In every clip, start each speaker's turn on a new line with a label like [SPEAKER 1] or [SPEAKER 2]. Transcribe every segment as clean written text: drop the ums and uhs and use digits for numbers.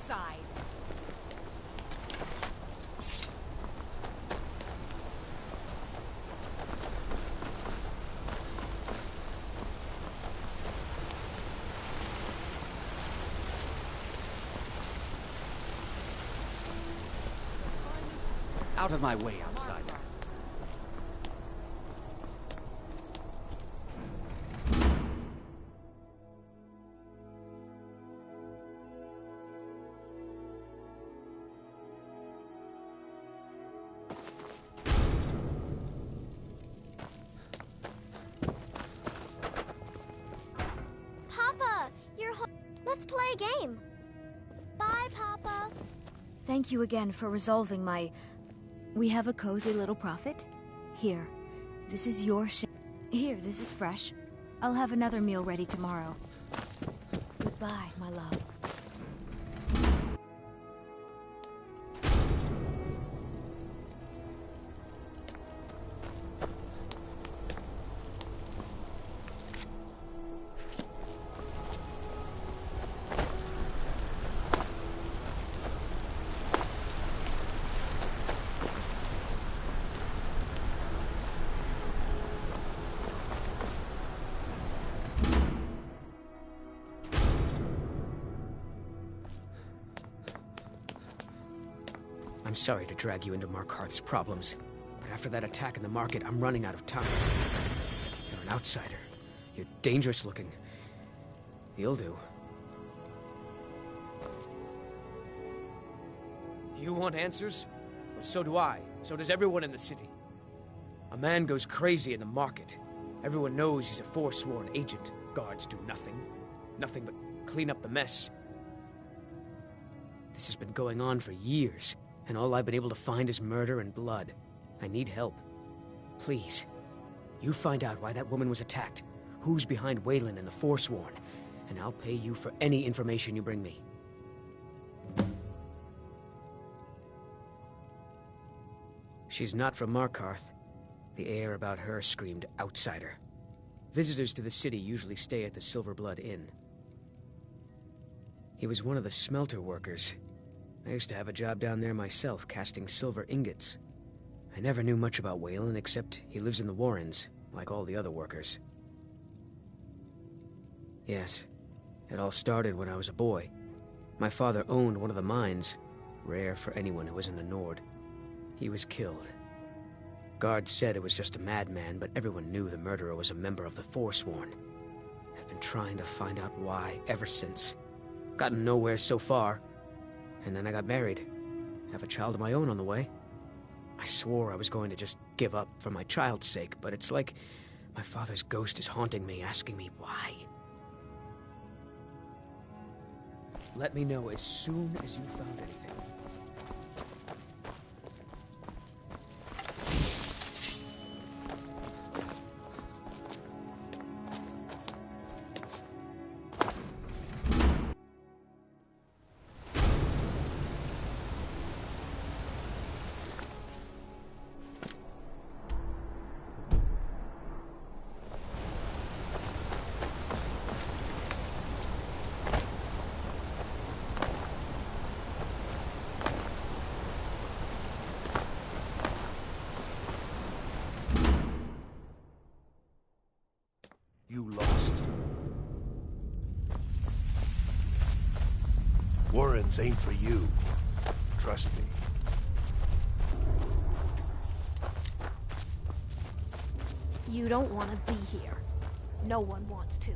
[SPEAKER 1] side.
[SPEAKER 2] Out of my way, outsider.
[SPEAKER 3] Papa, you're home. Let's play a game. Bye, Papa.
[SPEAKER 4] Thank you again for resolving my... We have a cozy little profit. Here, this is your Here, this is fresh. I'll have another meal ready tomorrow. Goodbye, my love.
[SPEAKER 5] I'm sorry to drag you into Markarth's problems, but after that attack in the market, I'm running out of time. You're an outsider. You're dangerous looking. You'll do. You want answers? Well, so do I. So does everyone in the city. A man goes crazy in the market. Everyone knows he's a forsworn agent. Guards do nothing. Nothing but clean up the mess. This has been going on for years. And all I've been able to find is murder and blood. I need help. Please. You find out why that woman was attacked, who's behind Waylon and the Forsworn, and I'll pay you for any information you bring me. She's not from Markarth. The air about her screamed outsider. Visitors to the city usually stay at the Silver Blood Inn. He was one of the smelter workers. I used to have a job down there myself, casting silver ingots. I never knew much about Waylon, except he lives in the Warrens, like all the other workers. Yes, it all started when I was a boy. My father owned one of the mines, rare for anyone who isn't a Nord. He was killed. Guards said it was just a madman, but everyone knew the murderer was a member of the Forsworn. I've been trying to find out why ever since. Gotten nowhere so far. And then I got married. Have a child of my own on the way. I swore I was going to just give up for my child's sake, but it's like my father's ghost is haunting me, asking me why. Let me know as soon as you found anything.
[SPEAKER 6] You lost. Warrens ain't for you. Trust me.
[SPEAKER 7] You don't want to be here. No one wants to.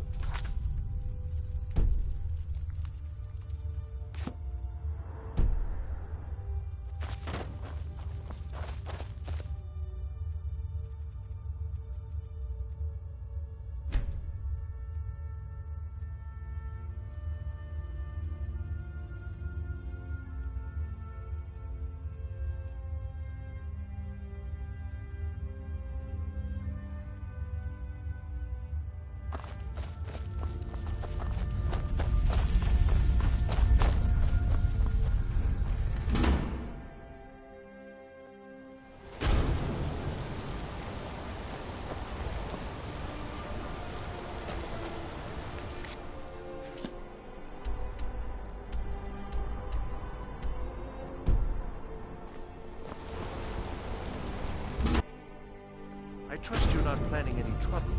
[SPEAKER 6] trust you're not planning any trouble.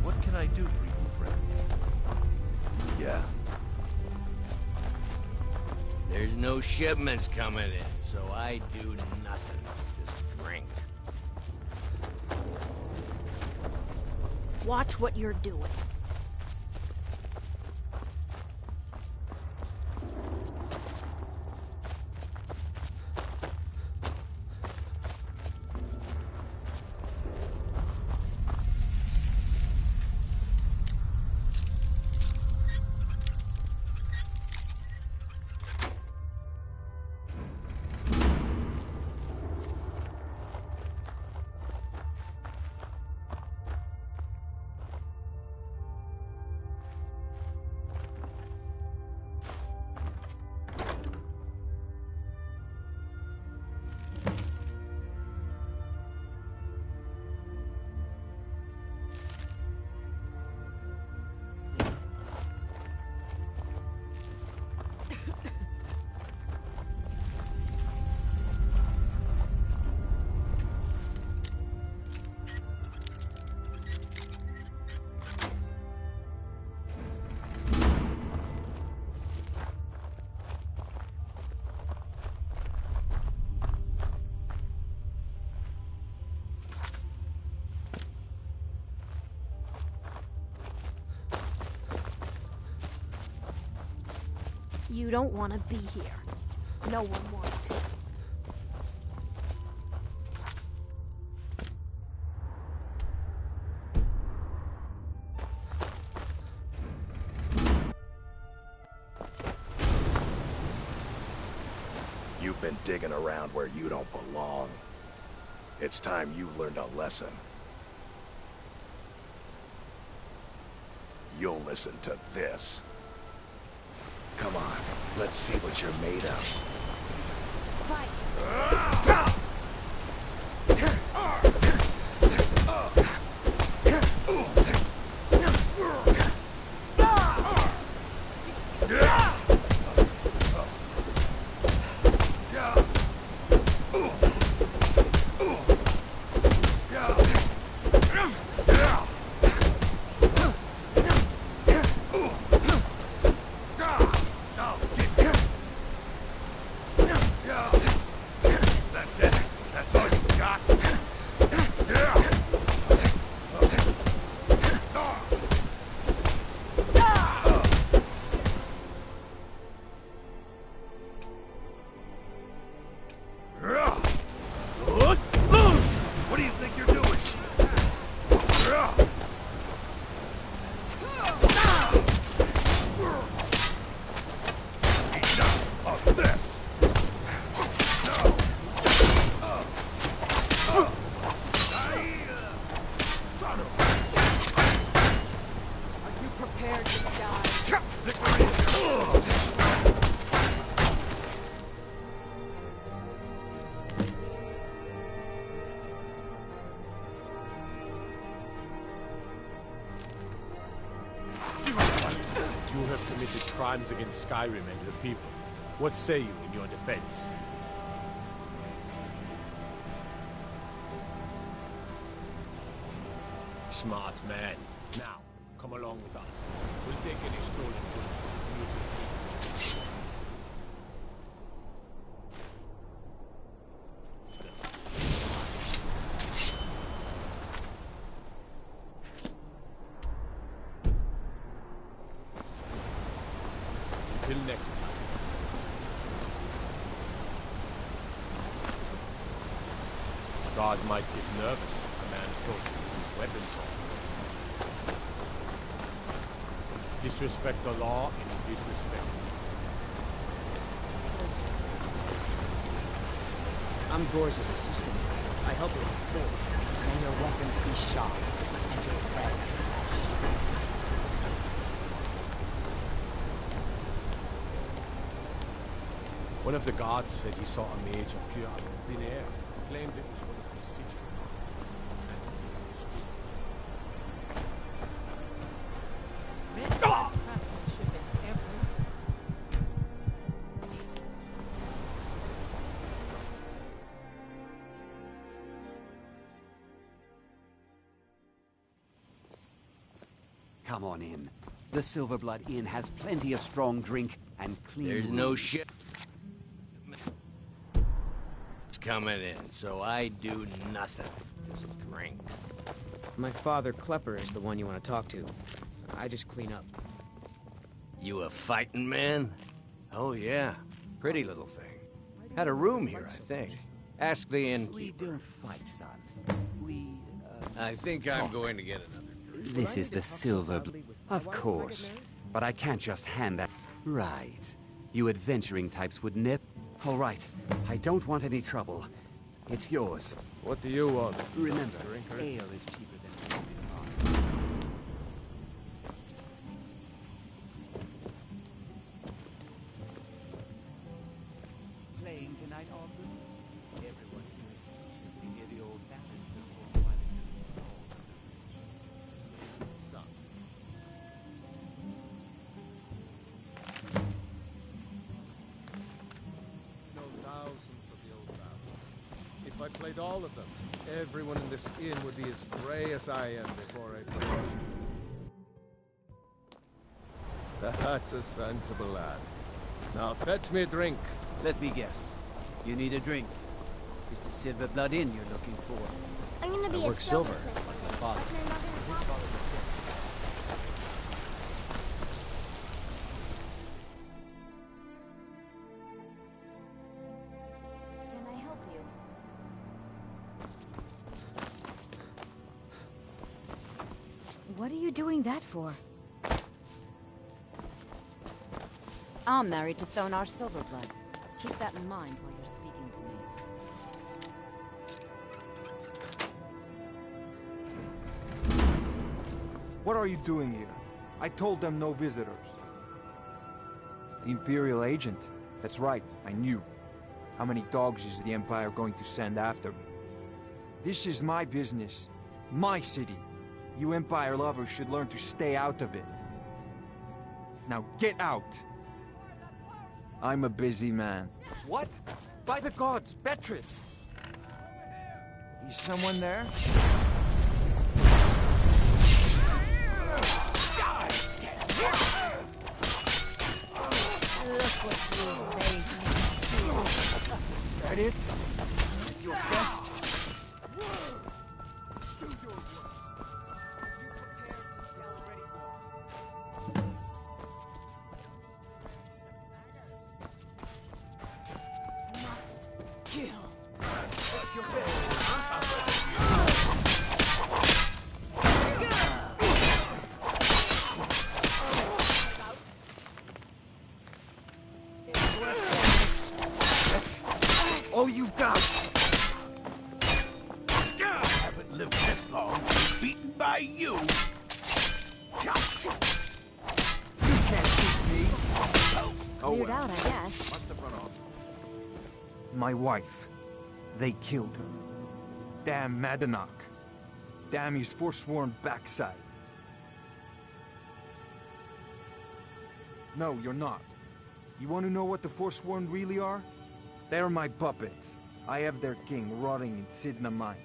[SPEAKER 6] What can I do for you, friend? Yeah?
[SPEAKER 1] There's no shipments coming in, so I do nothing. Just drink.
[SPEAKER 7] Watch what you're doing. You don't want to be here. No one wants to.
[SPEAKER 6] You've been digging around where you don't belong. It's time you learned a lesson. You'll listen to this. Come on, let's see what you're made of.
[SPEAKER 7] Fight!
[SPEAKER 6] That's it. That's all you got. What do you think you're doing? Enough of this.
[SPEAKER 7] Are you prepared to die?
[SPEAKER 2] You have committed crimes against Skyrim and her people. What say you in your defense? Smart man. Now, come along with us. We'll take any stolen goods from you. Until next time. God might get nervous if a man approaches with his weapons on. Disrespect the law and you disrespect me.
[SPEAKER 5] I'm Gore's assistant. I help him with the forge.
[SPEAKER 8] May your weapons be sharp and your bread fresh.
[SPEAKER 2] One of the guards said he saw a mage appear out of thin air. Claimed it was one of the sigils.
[SPEAKER 9] Come on in. The Silverblood Inn has plenty of strong drink and clean
[SPEAKER 1] There's no
[SPEAKER 9] rooms.
[SPEAKER 1] ship coming in, so I do nothing. Just drink.
[SPEAKER 5] My father, Klepper, is the one you want to talk to. I just clean up.
[SPEAKER 1] You a fighting man? Oh yeah, pretty little thing. Had a room here, I think. Ask the
[SPEAKER 9] We
[SPEAKER 1] innkeeper.
[SPEAKER 9] don't fight, son. We,
[SPEAKER 1] I think I'm going to get another drink.
[SPEAKER 9] This is the Silverblood. Of course. But I can't just hand that. Right. You adventuring types would nip. All right. I don't want any trouble. It's yours.
[SPEAKER 2] What do you want?
[SPEAKER 9] Remember, ale is cheaper than drinking wine. Playing tonight, Aubrey? Everyone here is anxious to hear the old ballads performed by the new soul of the rich.
[SPEAKER 2] Son. Know thousands of the old ballads. If I played all of them, everyone in this inn would be as grey as I am before I finished. That's a sensible lad. Now fetch me a drink.
[SPEAKER 10] Let me guess. You need a drink. It's the Silverblood Inn you're looking for.
[SPEAKER 3] I'm gonna be
[SPEAKER 10] I
[SPEAKER 3] a
[SPEAKER 10] work silver.
[SPEAKER 3] silversmith one day,
[SPEAKER 10] Father.
[SPEAKER 3] like my mother and
[SPEAKER 10] His
[SPEAKER 3] father.
[SPEAKER 10] father was killed.
[SPEAKER 4] Can I help you? What are you doing that for?
[SPEAKER 8] I'm married to Thonar Silverblood. Keep that in mind while you're speaking to me.
[SPEAKER 11] What are you doing here? I told them no visitors. The Imperial agent? That's right, I knew. How many dogs is the Empire going to send after me? This is my business. My city. You Empire lovers should learn to stay out of it. Now get out! I'm a busy man. What? By the gods, Betrid! Is someone there?
[SPEAKER 8] Look what you made me.
[SPEAKER 11] That it? Your best? All you've got!
[SPEAKER 2] Haven't lived this long. Beaten by you.
[SPEAKER 11] You can't beat me!
[SPEAKER 4] Cleared out, I guess.
[SPEAKER 2] Must have run off.
[SPEAKER 11] My wife. They killed her. Damn Madanach. Damn his forsworn backside. No, you're not. You want to know what the Forsworn really are? They're my puppets. I have their king rotting in Sidna Mine.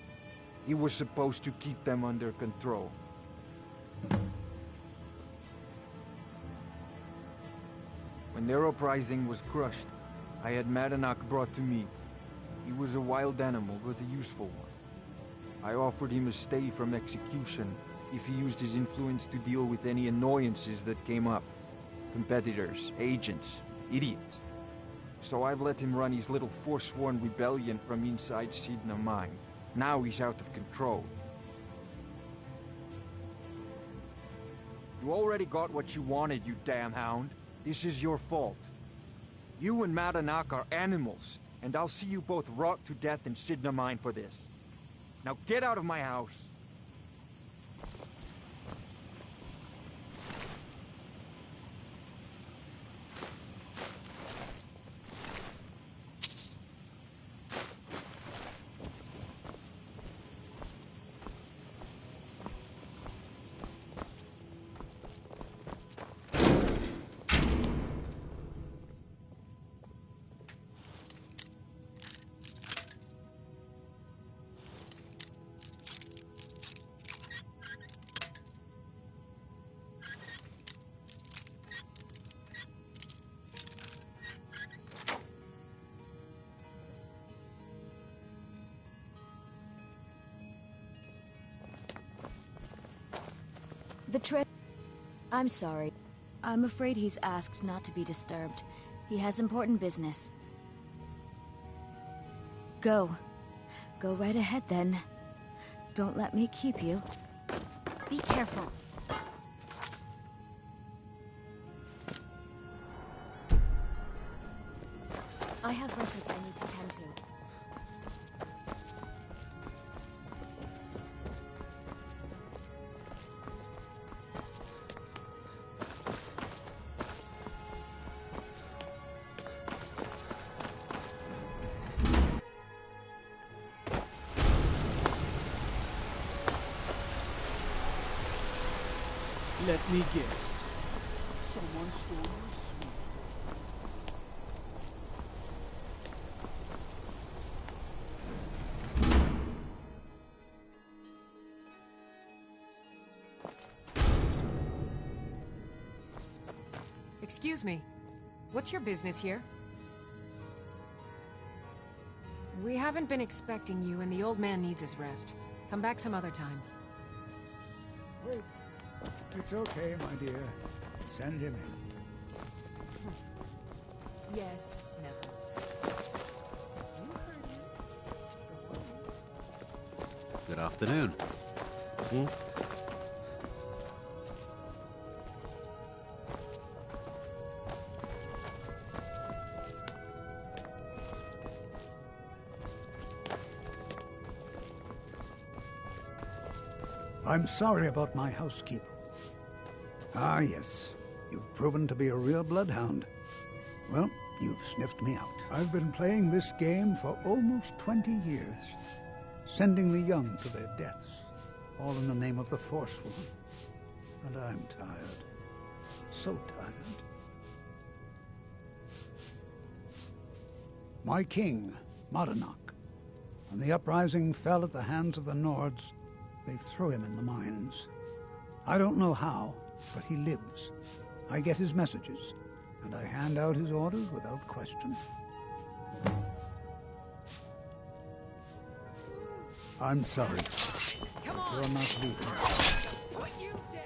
[SPEAKER 11] He was supposed to keep them under control. When their uprising was crushed, I had Madanach brought to me. He was a wild animal, but a useful one. I offered him a stay from execution if he used his influence to deal with any annoyances that came up. Competitors, agents, idiots. So I've let him run his little forsworn rebellion from inside Sidna Mine. Now he's out of control. You already got what you wanted, you damn hound. This is your fault. You and Madanach are animals, and I'll see you both rot to death in Sidna Mine for this. Now get out of my house!
[SPEAKER 4] The trip... I'm sorry. I'm afraid he's asked not to be disturbed. He has important business. Go. Go right ahead, then. Don't let me keep you.
[SPEAKER 7] Be careful.
[SPEAKER 4] I have records I need to tend to.
[SPEAKER 10] Let me guess. Someone stole your sweet.
[SPEAKER 12] Excuse me. What's your business here? We haven't been expecting you, and the old man needs his rest. Come back some other time.
[SPEAKER 13] Wait. It's okay, my dear. Send him in.
[SPEAKER 12] Yes, Nevers. You heard him. Go on.
[SPEAKER 6] Good afternoon.
[SPEAKER 13] I'm sorry about my housekeeper. Ah, yes. You've proven to be a real bloodhound. Well, you've sniffed me out. I've been playing this game for almost 20 years, sending the young to their deaths, all in the name of the Forsworn. And I'm tired. So tired. My king, Madanach, when the uprising fell at the hands of the Nords, they threw him in the mines. I don't know how, but he lives. I get his messages, and I hand out his orders without question. I'm sorry.
[SPEAKER 12] Come on.
[SPEAKER 13] You're not leaving.
[SPEAKER 12] Put you down.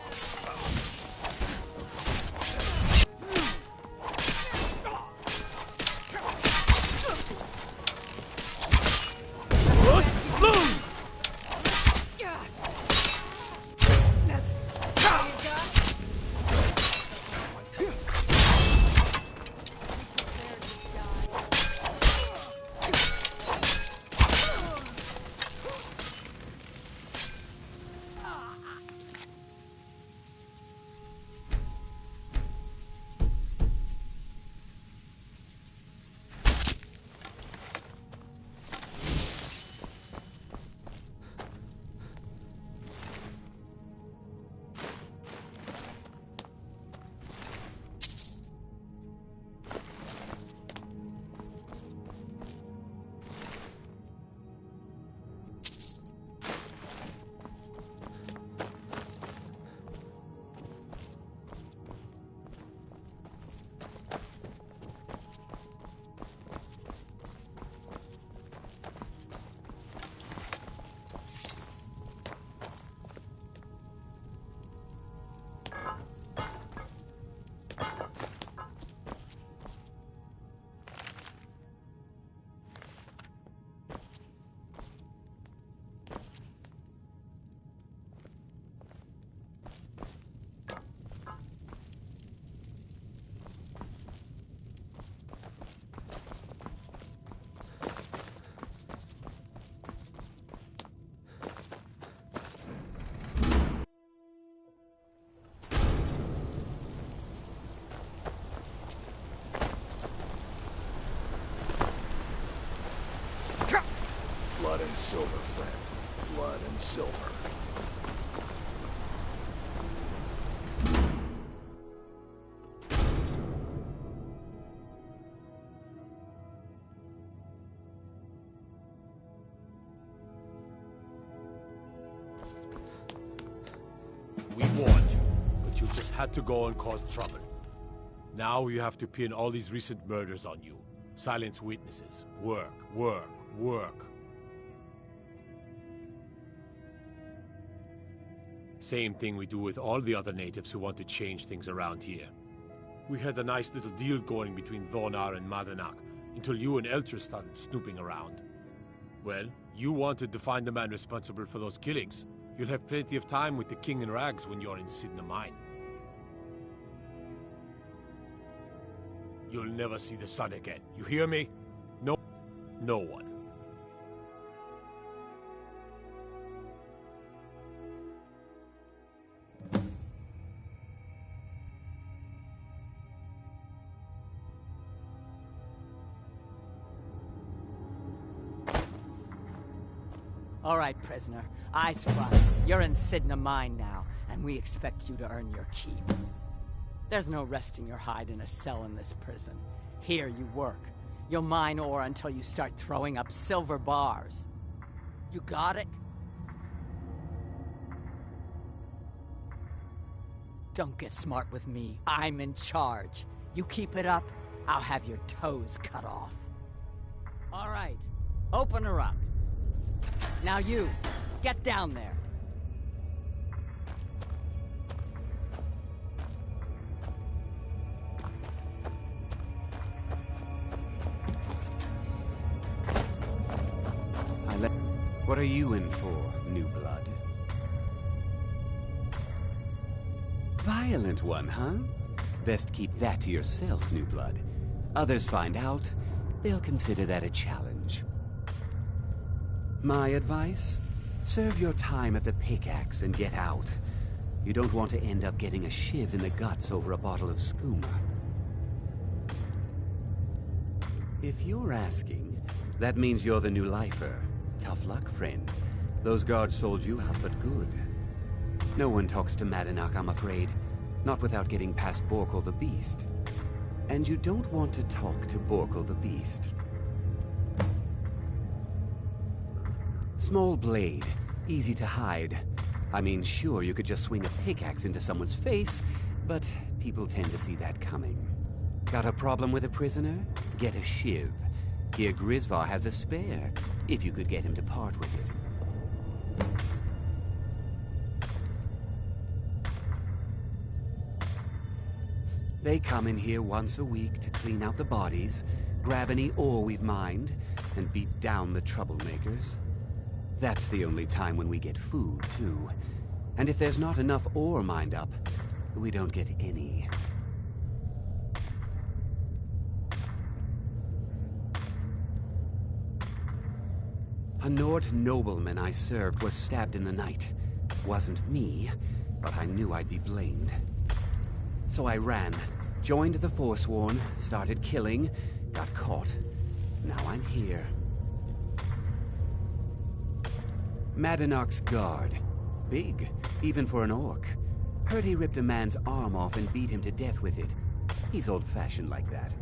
[SPEAKER 14] Blood and silver, friend. Blood and silver.
[SPEAKER 15] We warned you, but you just had to go and cause trouble. Now you have to pin all these recent murders on you. Silence witnesses. Work, work, work. Same thing we do with all the other natives who want to change things around here. We had a nice little deal going between Thonar and Madanak until you and Eltrus started snooping around. Well, you wanted to find the man responsible for those killings. You'll have plenty of time with the King in Rags when you're in Sidna Mine. You'll never see the sun again. You hear me? No one.
[SPEAKER 16] All right, prisoner. Eyes front. You're in Sidna Mine now, and we expect you to earn your keep. There's no resting your hide in a cell in this prison. Here you work. You'll mine ore until you start throwing up silver bars. You got it? Don't get smart with me. I'm in charge. You keep it up, I'll have your toes cut off. All right, open her up. Now you, get down there.
[SPEAKER 9] What are you in for, new blood? Violent one, huh? Best keep that to yourself, new blood. Others find out, they'll consider that a challenge. My advice? Serve your time at the pickaxe and get out. You don't want to end up getting a shiv in the guts over a bottle of skooma. If you're asking, that means you're the new lifer. Tough luck, friend. Those guards sold you out, but good. No one talks to Madanak, I'm afraid. Not without getting past Borkul the Beast. And you don't want to talk to Borkul the Beast. Small blade, easy to hide. I mean, sure, you could just swing a pickaxe into someone's face, but people tend to see that coming. Got a problem with a prisoner? Get a shiv. Here Grisvar has a spare, if you could get him to part with it. They come in here once a week to clean out the bodies, grab any ore we've mined, and beat down the troublemakers. That's the only time when we get food, too. And if there's not enough ore mined up, we don't get any. A Nord nobleman I served was stabbed in the night. Wasn't me, but I knew I'd be blamed. So I ran, joined the Forsworn, started killing, got caught. Now I'm here. Madanak's guard. Big, even for an orc. Heard he ripped a man's arm off and beat him to death with it. He's old-fashioned like that.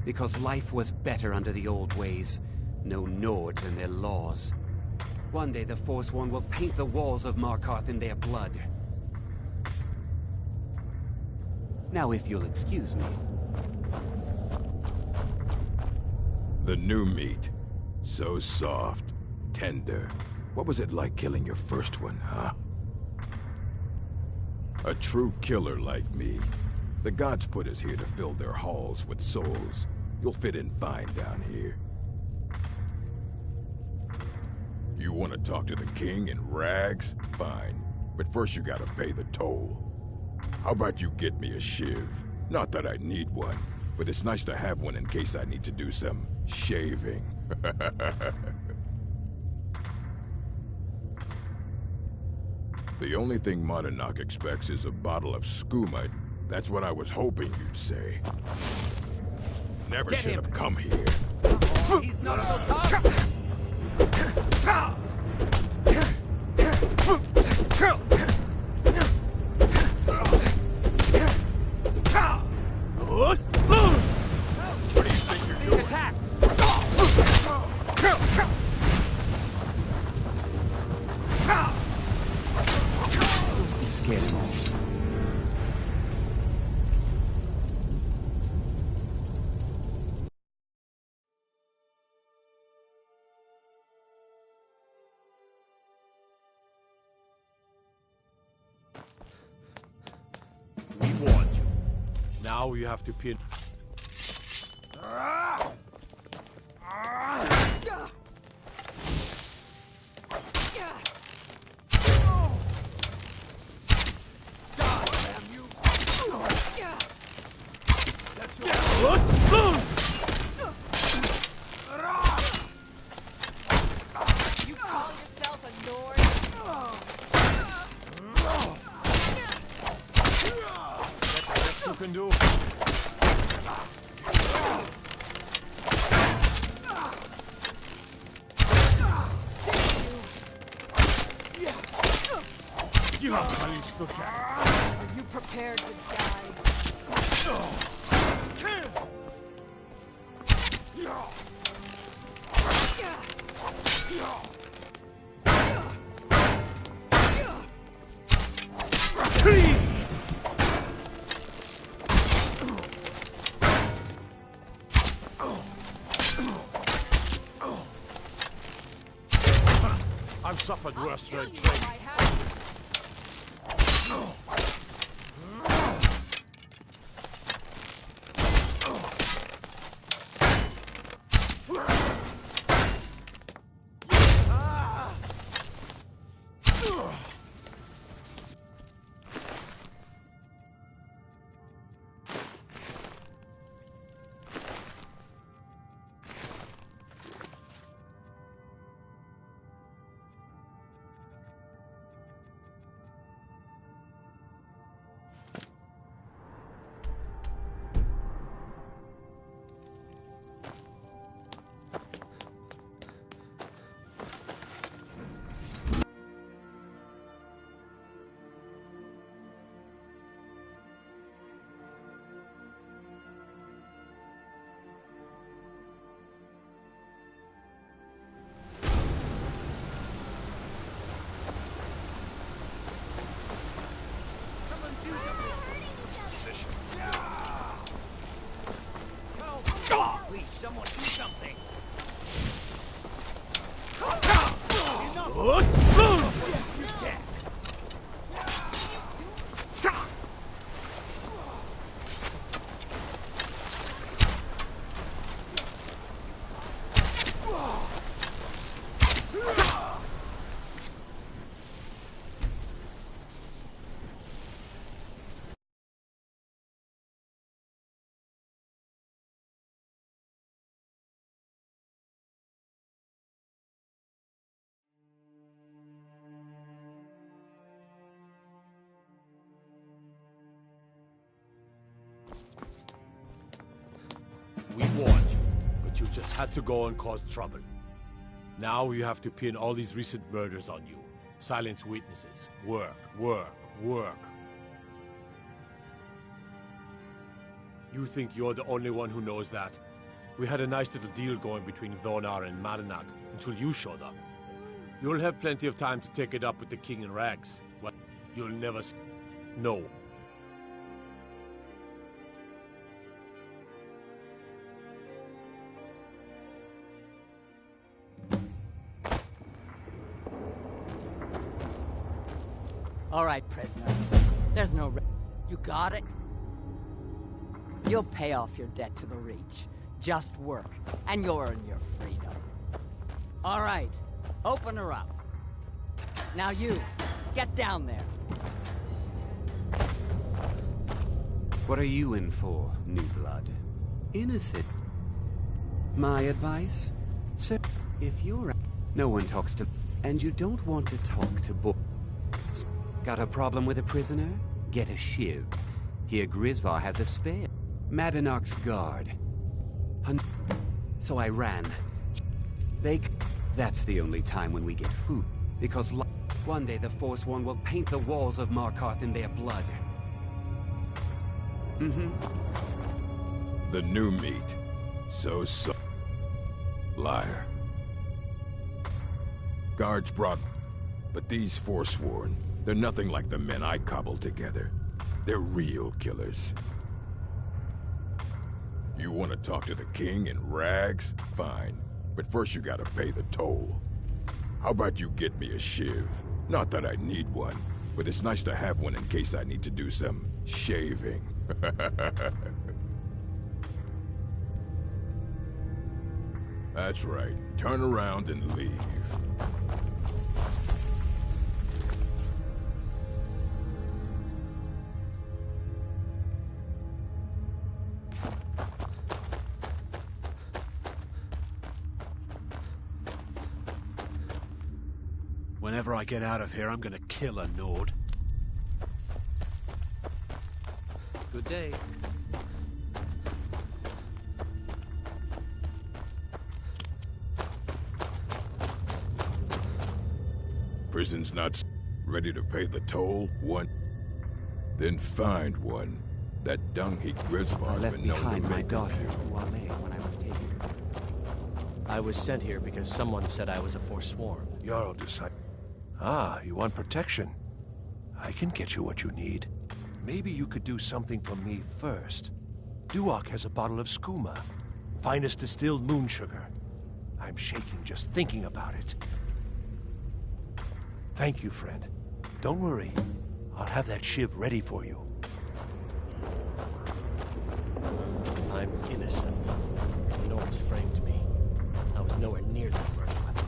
[SPEAKER 9] Because life was better under the old ways. No Nords and their laws. One day the Forsworn will paint the walls of Markarth in their blood. Now if you'll excuse me.
[SPEAKER 14] The new meat. So soft, tender. What was it like killing your first one, huh? A true killer like me. The gods put us here to fill their halls with souls. You'll fit in fine down here. You want to talk to the king in rags? Fine. But first you gotta pay the toll. How about you get me a shiv? Not that I need one, but it's nice to have one in case I need to do some shaving. The only thing Madanak expects is a bottle of skooma. That's what I was hoping you'd say. Never should have come here.
[SPEAKER 16] Oh, he's not so tough!
[SPEAKER 14] What do you think you're doing?
[SPEAKER 16] Attack!
[SPEAKER 9] Must have scared him off.
[SPEAKER 15] Now you have to pin...
[SPEAKER 16] You call yourself a Nord?
[SPEAKER 15] That's the best you can do. You have to look at.
[SPEAKER 7] Are you prepared to die?
[SPEAKER 15] I've suffered worse during training.
[SPEAKER 10] Please, someone do something. Yes, you can.
[SPEAKER 15] We warned you, but you just had to go and cause trouble. Now you have to pin all these recent murders on you. Silence witnesses. Work, work, work. You think you're the only one who knows that? We had a nice little deal going between Thonar and Madanak until you showed up. You'll have plenty of time to take it up with the king in rags. Well, you'll never No.
[SPEAKER 16] All right, prisoner. There's no... You got it? You'll pay off your debt to the Reach. Just work, and you'll earn your freedom. All right, open her up. Now you, get down there.
[SPEAKER 9] What are you in for, new blood? Innocent. My advice? Sir, if you're... No one talks to... And you don't want to talk to Got a problem with a prisoner? Get a shiv. Here Grisvar has a spare. Madanach's guard. So I ran. That's the only time when we get food. Because one day the Forsworn will paint the walls of Markarth in their blood.
[SPEAKER 14] The new meat. So. Liar. Guards brought... But these Forsworn, they're nothing like the men I cobbled together. They're real killers. You want to talk to the king in rags? Fine. But first you gotta pay the toll. How about you get me a shiv? Not that I need one, but it's nice to have one in case I need to do some shaving. That's right. Turn around and leave.
[SPEAKER 6] Whenever I get out of here, I'm gonna kill a Nord. Good day.
[SPEAKER 14] Prison's not ready to pay the toll? One. Then find one. That dung-heap
[SPEAKER 9] I
[SPEAKER 14] Grisvar's
[SPEAKER 9] left
[SPEAKER 14] been known
[SPEAKER 9] behind
[SPEAKER 14] to
[SPEAKER 9] my
[SPEAKER 14] make a
[SPEAKER 9] daughter,
[SPEAKER 14] few.
[SPEAKER 9] Wale, when I was taken.
[SPEAKER 17] I was sent here because someone said I was a forsworn.
[SPEAKER 15] Jarl decided. Ah, you want protection? I can get you what you need. Maybe you could do something for me first. Duak has a bottle of skooma, finest distilled moon sugar. I'm shaking just thinking about it. Thank you, friend. Don't worry. I'll have that shiv ready for you.
[SPEAKER 17] I'm innocent. The Nords framed me. I was nowhere near that murder weapon.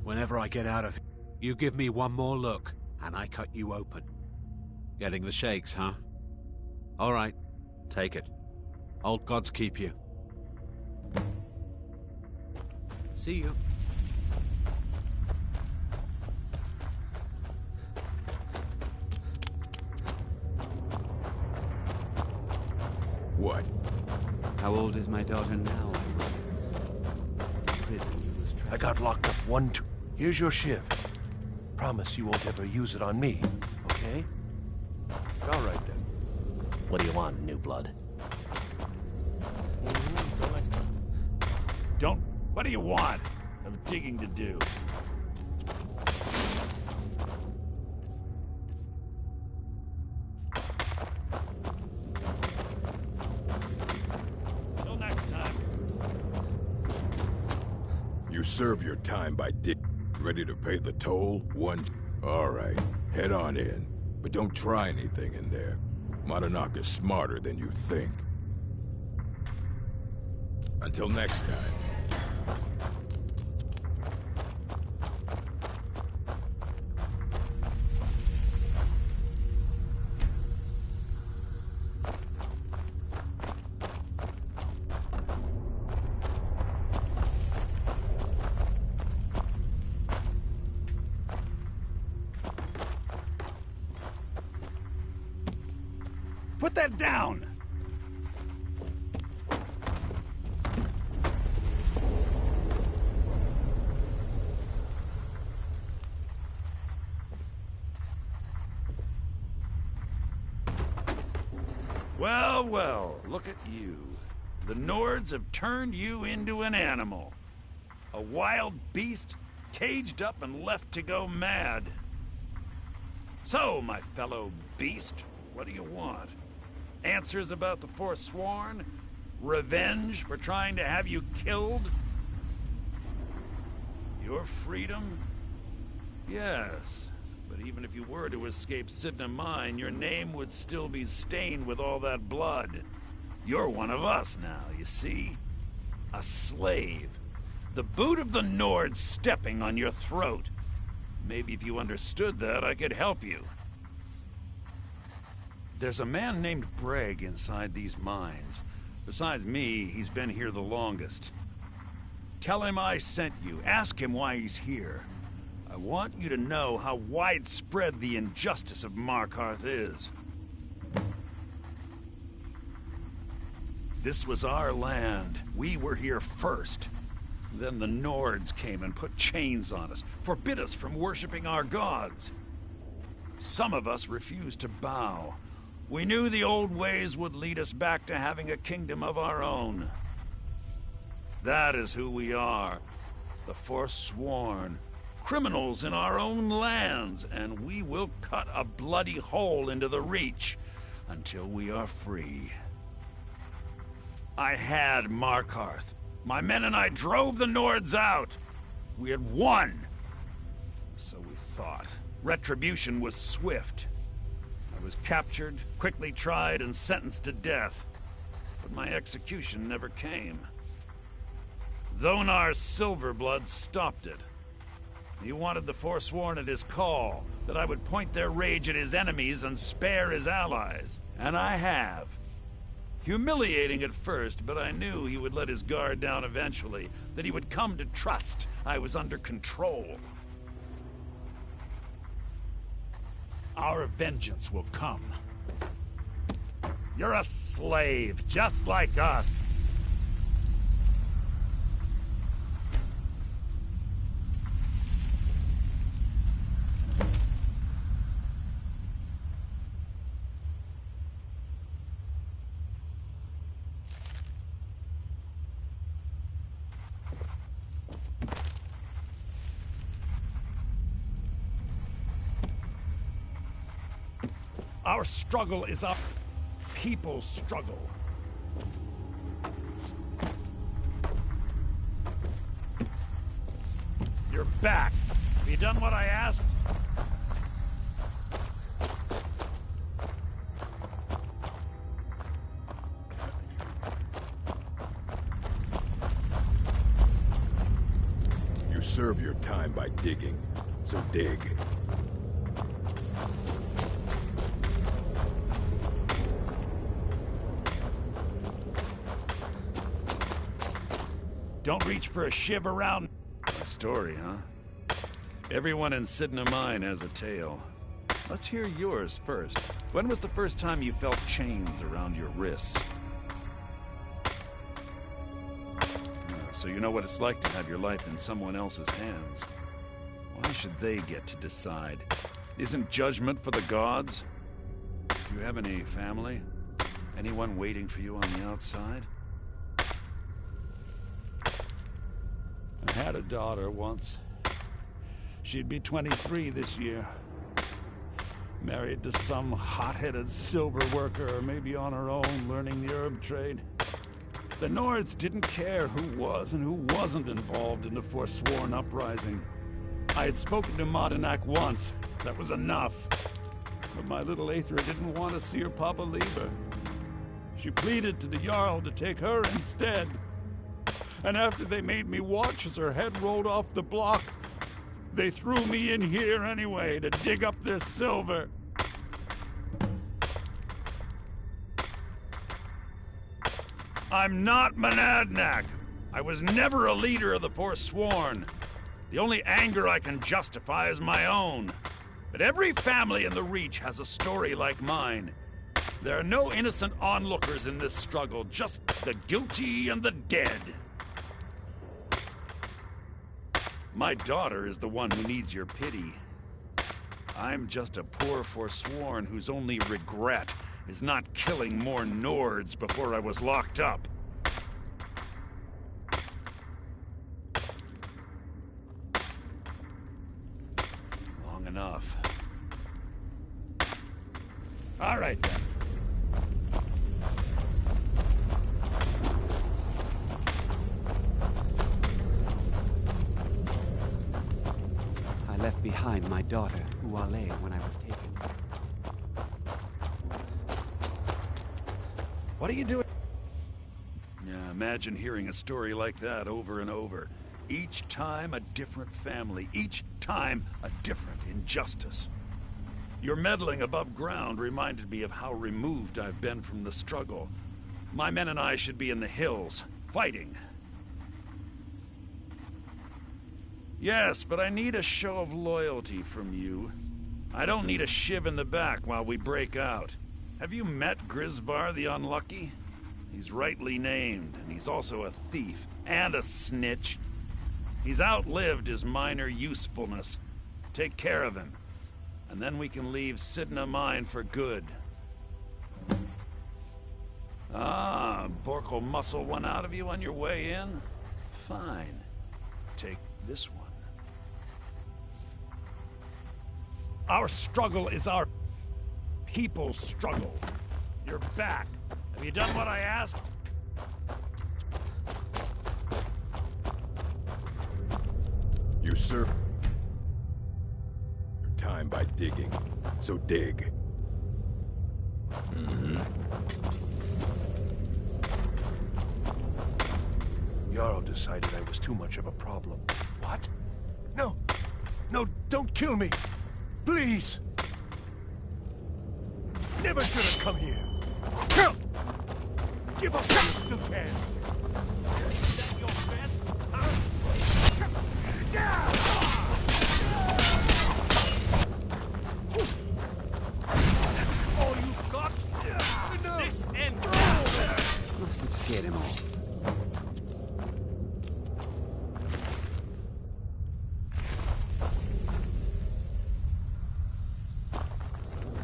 [SPEAKER 6] Whenever I get out of here, you give me one more look, and I cut you open. Getting the shakes, huh? All right, take it. Old gods keep you. See you.
[SPEAKER 14] What?
[SPEAKER 9] How old is my daughter now?
[SPEAKER 15] I got locked up 1-2. Here's your shiv. Promise you won't ever use it on me, okay? All right then.
[SPEAKER 17] What do you want, new blood? Until next time.
[SPEAKER 18] Don't... What do you want? I'm digging to do. Till next time.
[SPEAKER 14] You serve your time by ready to pay the toll? One. All right, head on in. But don't try anything in there. Madanak is smarter than you think. Until next time.
[SPEAKER 18] Put that down! Well, well, look at you. The Nords have turned you into an animal. A wild beast, caged up and left to go mad. So, my fellow beast, what do you want? Answers about the Forsworn? Revenge for trying to have you killed? Your freedom? Yes. But even if you were to escape Sidna Mine, your name would still be stained with all that blood. You're one of us now, you see? A slave. The boot of the Nord stepping on your throat. Maybe if you understood that, I could help you. There's a man named Breg inside these mines. Besides me, he's been here the longest. Tell him I sent you. Ask him why he's here. I want you to know how widespread the injustice of Markarth is. This was our land. We were here first. Then the Nords came and put chains on us, forbid us from worshipping our gods. Some of us refused to bow. We knew the old ways would lead us back to having a kingdom of our own. That is who we are. The Forsworn. Criminals in our own lands, and we will cut a bloody hole into the Reach until we are free. I had Markarth. My men and I drove the Nords out. We had won. So we thought. Retribution was swift. I was captured, quickly tried, and sentenced to death. But my execution never came. Thonar's Silverblood stopped it. He wanted the Forsworn at his call, that I would point their rage at his enemies and spare his allies. And I have. Humiliating at first, but I knew he would let his guard down eventually, that he would come to trust I was under control. Our vengeance will come. You're a slave, just like us. Our struggle is our people's struggle. You're back. Have you done what I asked?
[SPEAKER 14] You serve your time by digging, so dig.
[SPEAKER 18] Don't reach for a shiv around. A story, huh? Everyone in Sidna Mine has a tale. Let's hear yours first. When was the first time you felt chains around your wrists? So you know what it's like to have your life in someone else's hands. Why should they get to decide? Isn't judgment for the gods? Do you have any family? Anyone waiting for you on the outside? I had a daughter once. She'd be 23 this year. Married to some hot-headed silver worker, or maybe on her own, learning the herb trade. The Nords didn't care who was and who wasn't involved in the Forsworn uprising. I had spoken to Madanak once. That was enough. But my little Aethra didn't want to see her papa leave her. She pleaded to the Jarl to take her instead. And after they made me watch as her head rolled off the block, they threw me in here anyway to dig up their silver. I'm not Monadnack. I was never a leader of the Forsworn. The only anger I can justify is my own. But every family in the Reach has a story like mine. There are no innocent onlookers in this struggle, just the guilty and the dead. My daughter is the one who needs your pity. I'm just a poor Forsworn whose only regret is not killing more Nords before I was locked up. Long enough. All right, then.
[SPEAKER 9] I left behind my daughter, Uale, when I was taken.
[SPEAKER 18] What are you doing? Yeah, imagine hearing a story like that over and over. Each time a different family, each time a different injustice. Your meddling above ground reminded me of how removed I've been from the struggle. My men and I should be in the hills, fighting. Yes, but I need a show of loyalty from you. I don't need a shiv in the back while we break out. Have you met Grisvar the Unlucky? He's rightly named, and he's also a thief and a snitch. He's outlived his minor usefulness. Take care of him, and then we can leave Sidna Mine for good. Ah, Bork will muscle one out of you on your way in? Fine. Take this one. Our struggle is our people's struggle. You're back. Have you done what I asked?
[SPEAKER 14] You serve your time by digging, so dig.
[SPEAKER 19] Jarl decided I was too much of a problem. What? No! No, don't kill me! Please! Never should have come here! Give up while you still can! Is that your best, huh? All you've got? No. This ends now!
[SPEAKER 9] Must have scared him off.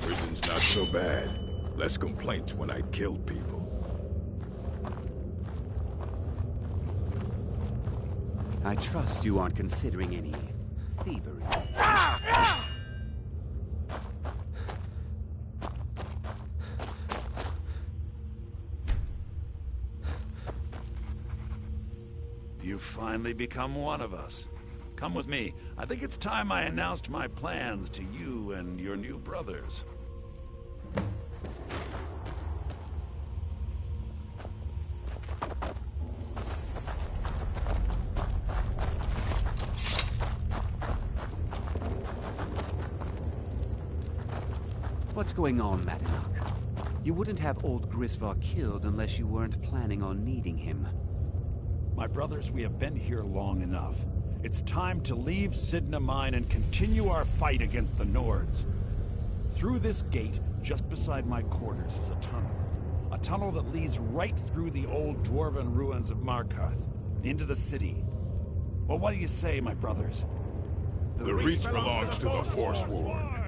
[SPEAKER 14] Prison's not so bad. Less complaints when I killed people.
[SPEAKER 9] I trust you aren't considering any thievery.
[SPEAKER 18] You've finally become one of us. Come with me. I think it's time I announced my plans to you and your new brothers.
[SPEAKER 9] What's going on, Madanach? You wouldn't have old Grisvar killed unless you weren't planning on needing him.
[SPEAKER 18] My brothers, we have been here long enough. It's time to leave Sidna Mine and continue our fight against the Nords. Through this gate, just beside my quarters, is a tunnel. A tunnel that leads right through the old dwarven ruins of Markarth, into the city. Well, what do you say, my brothers?
[SPEAKER 14] The Reach belongs to the Forsworn.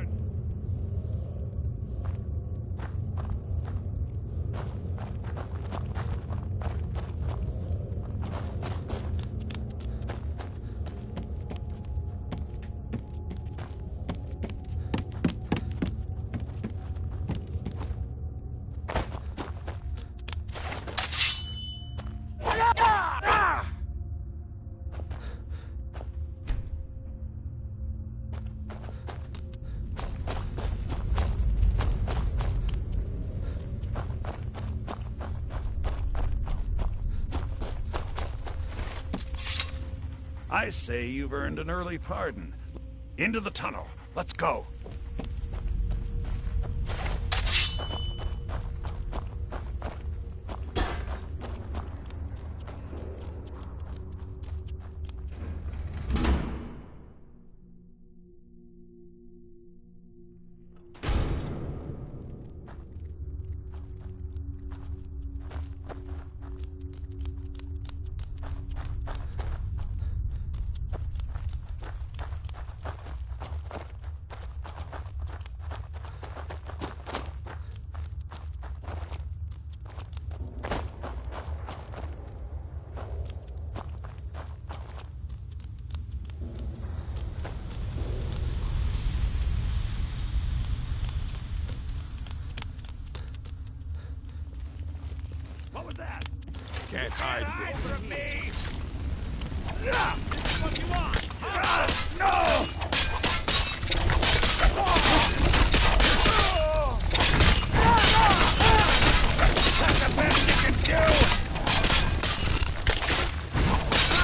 [SPEAKER 18] I say you've earned an early pardon. Into the tunnel. Let's go. What was that?
[SPEAKER 14] Can't hide
[SPEAKER 18] from me! This is what you want! No! That's the best you can do!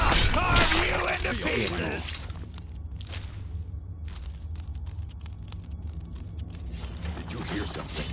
[SPEAKER 18] I'll carve you into pieces!
[SPEAKER 14] Did you hear something?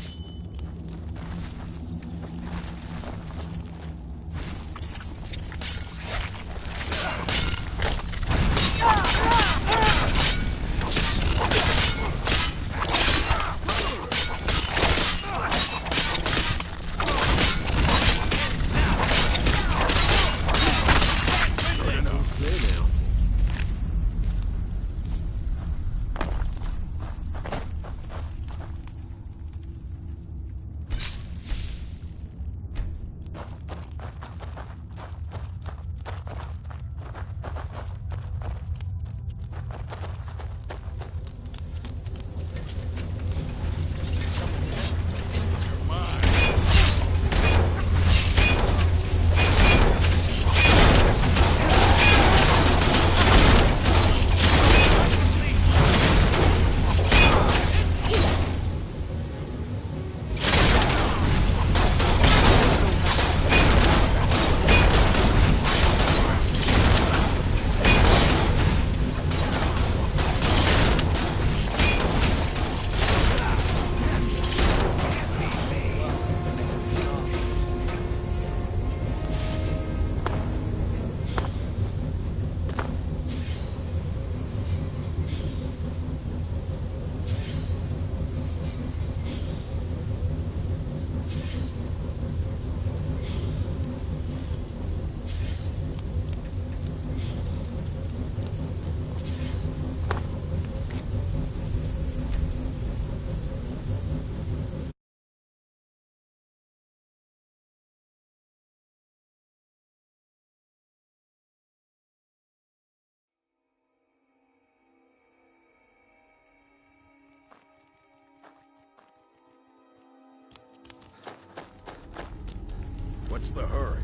[SPEAKER 14] What's the hurry?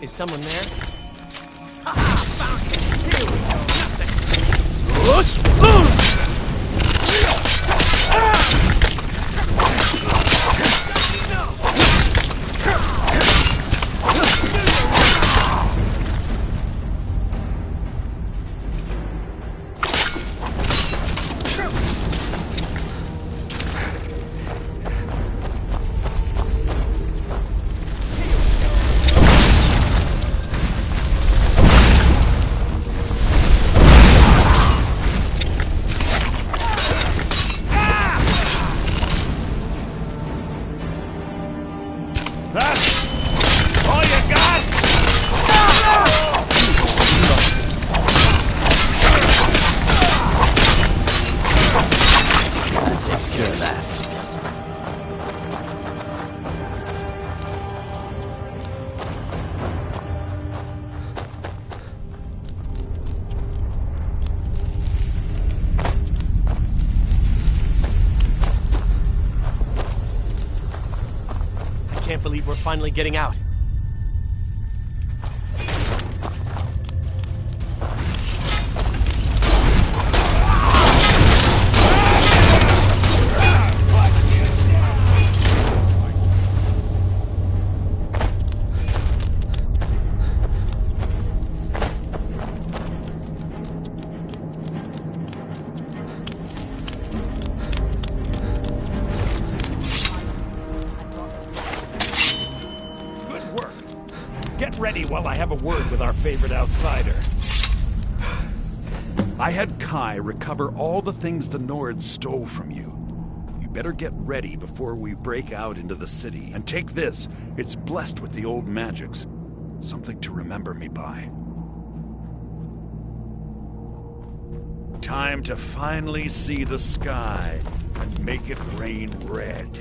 [SPEAKER 17] Is someone there? I can't believe we're finally getting out.
[SPEAKER 18] Ready while I have a word with our favorite outsider. I had Kai recover all the things the Nords stole from you. You better get ready before we break out into the city. And take this, it's blessed with the old magics. Something to remember me by. Time to finally see the sky and make it rain red.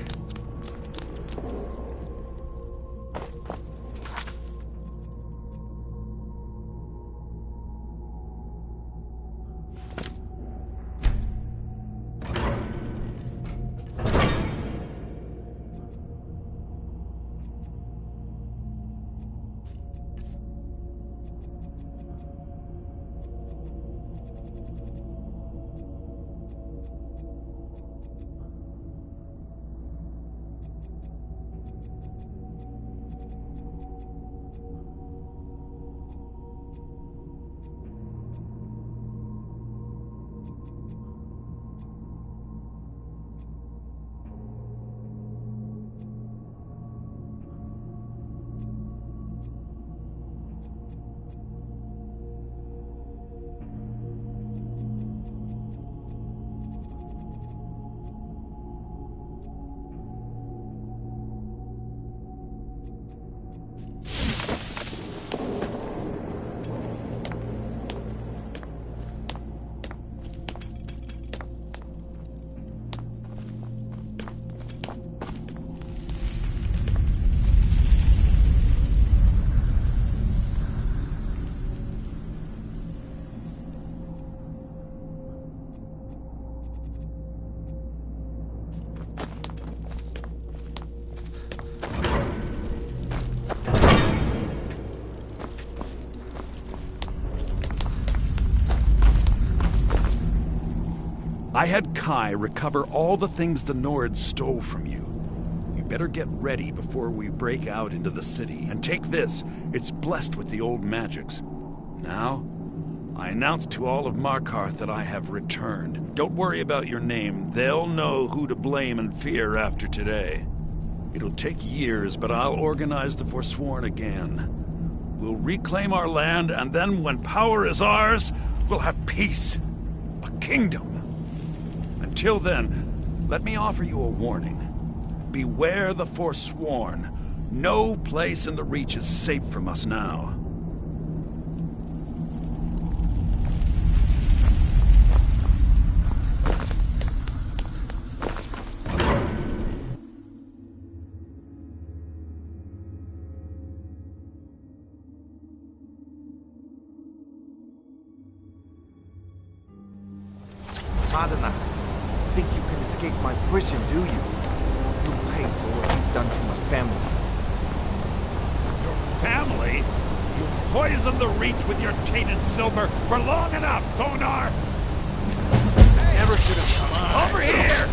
[SPEAKER 18] I had Kai recover all the things the Nords stole from you. You better get ready before we break out into the city. And take this, it's blessed with the old magics. Now, I announce to all of Markarth that I have returned. Don't worry about your name. They'll know who to blame and fear after today. It'll take years, but I'll organize the Forsworn again. We'll reclaim our land, and then when power is ours, we'll have peace. A kingdom. Until then, let me offer you a warning. Beware the Forsworn. No place in the Reach is safe from us now.
[SPEAKER 11] Madana, think you can escape my prison, do you? You'll pay for what you've done to my family.
[SPEAKER 18] Your family? You poisoned the Reach with your tainted silver for long enough, Thonar!
[SPEAKER 11] Never should have come on.
[SPEAKER 18] Over here!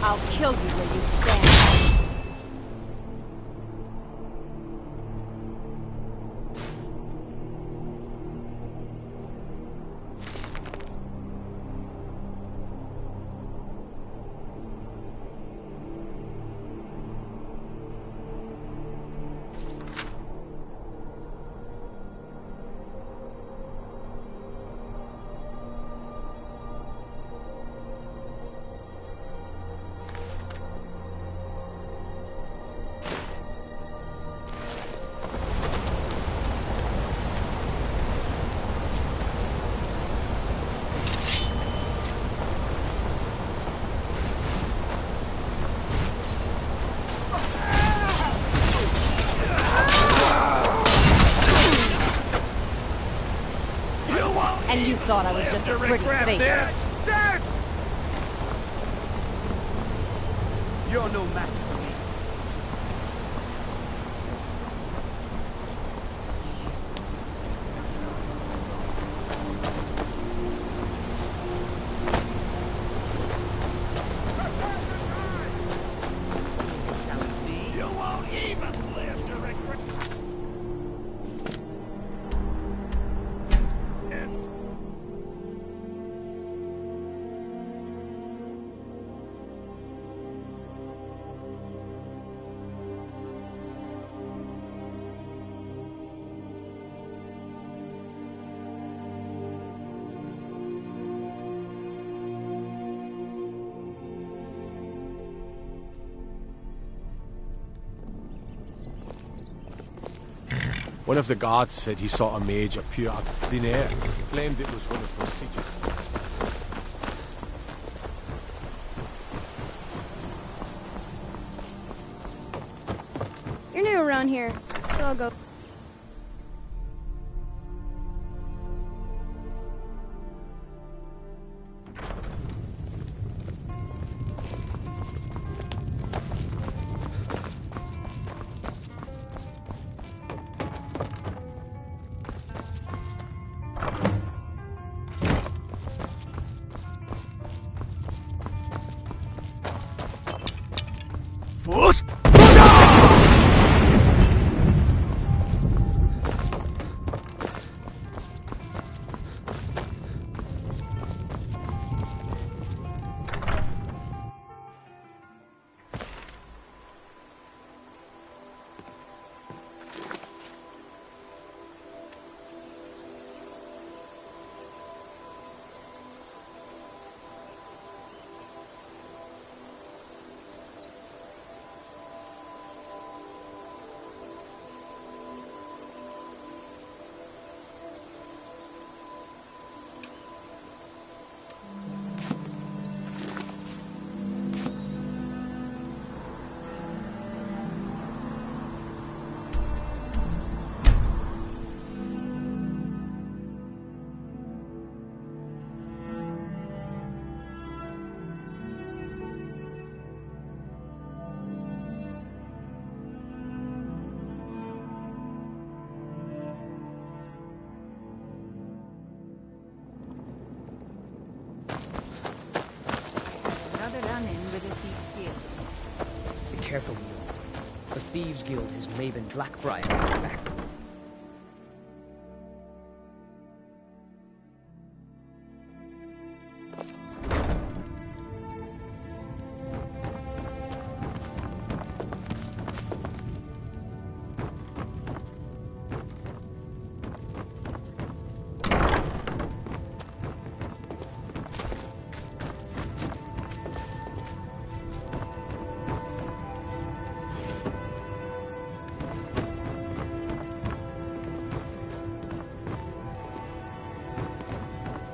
[SPEAKER 8] I'll kill you where you stand. And you thought I was just a pretty face.
[SPEAKER 18] This.
[SPEAKER 11] Dad! You're no match for me.
[SPEAKER 18] You won't even live to regret. Yes.
[SPEAKER 15] One of the guards said he saw a mage appear out of thin air. He claimed it was one of those sigils.
[SPEAKER 20] You're new around here, so I'll go.
[SPEAKER 5] Be careful, Neil. The Thieves Guild has Maven Blackbriar back.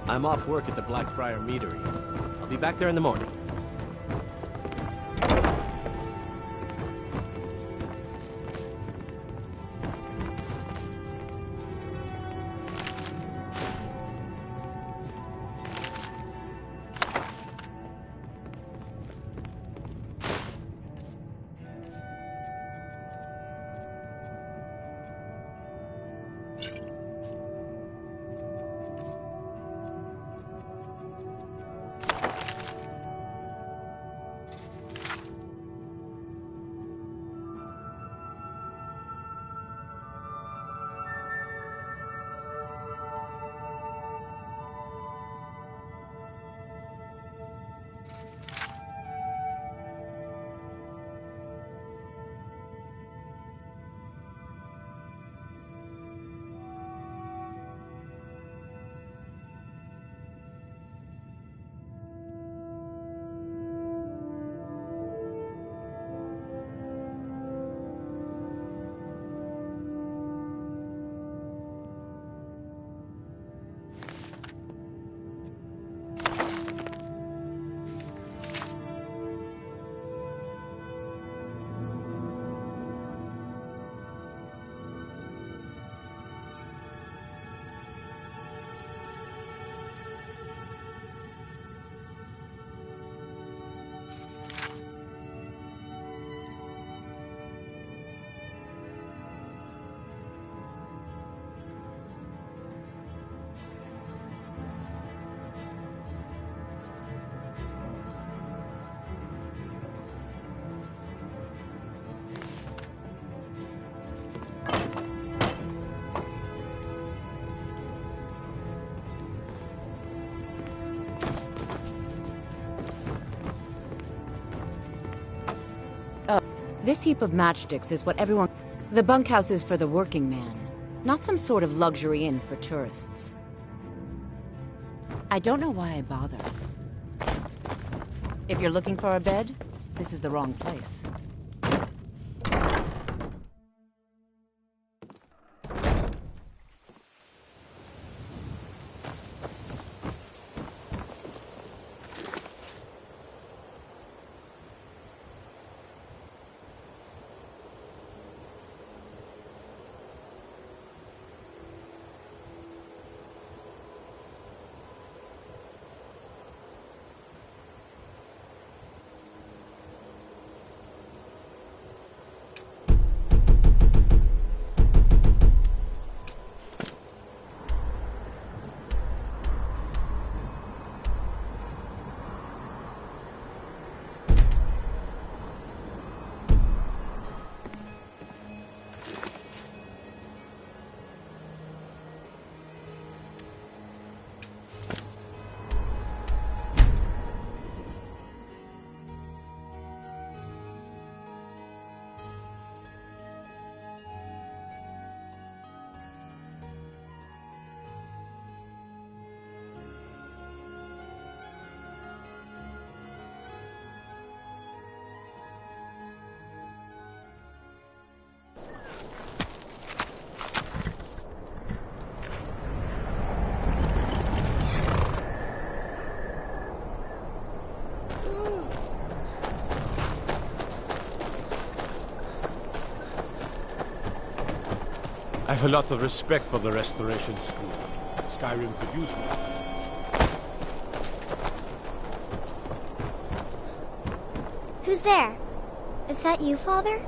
[SPEAKER 17] I'm off work at the Blackfriar Meadery. I'll be back there in the morning.
[SPEAKER 8] This heap of matchsticks is what everyone... The bunkhouse is for the working man, not some sort of luxury inn for tourists. I don't know why I bother. If you're looking for a bed, this is the wrong place.
[SPEAKER 15] I have a lot of respect for the Restoration School. Skyrim could use me.
[SPEAKER 3] Who's there? Is that you, Father?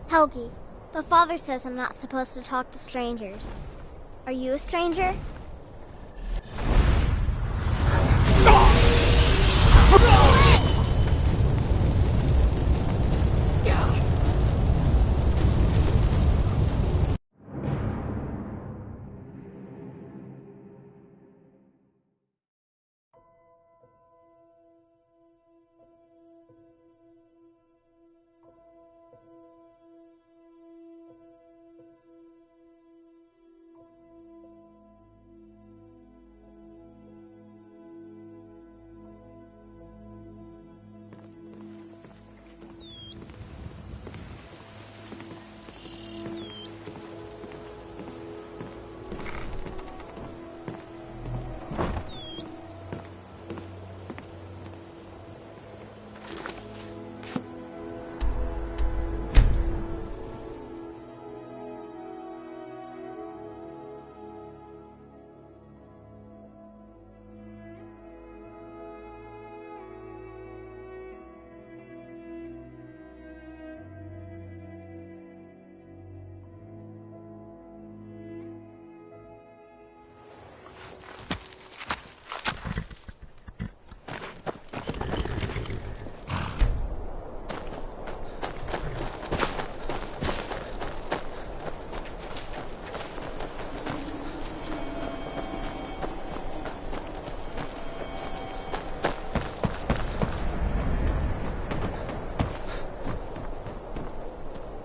[SPEAKER 3] Helgi, the Father says I'm not supposed to talk to strangers. Are you a stranger?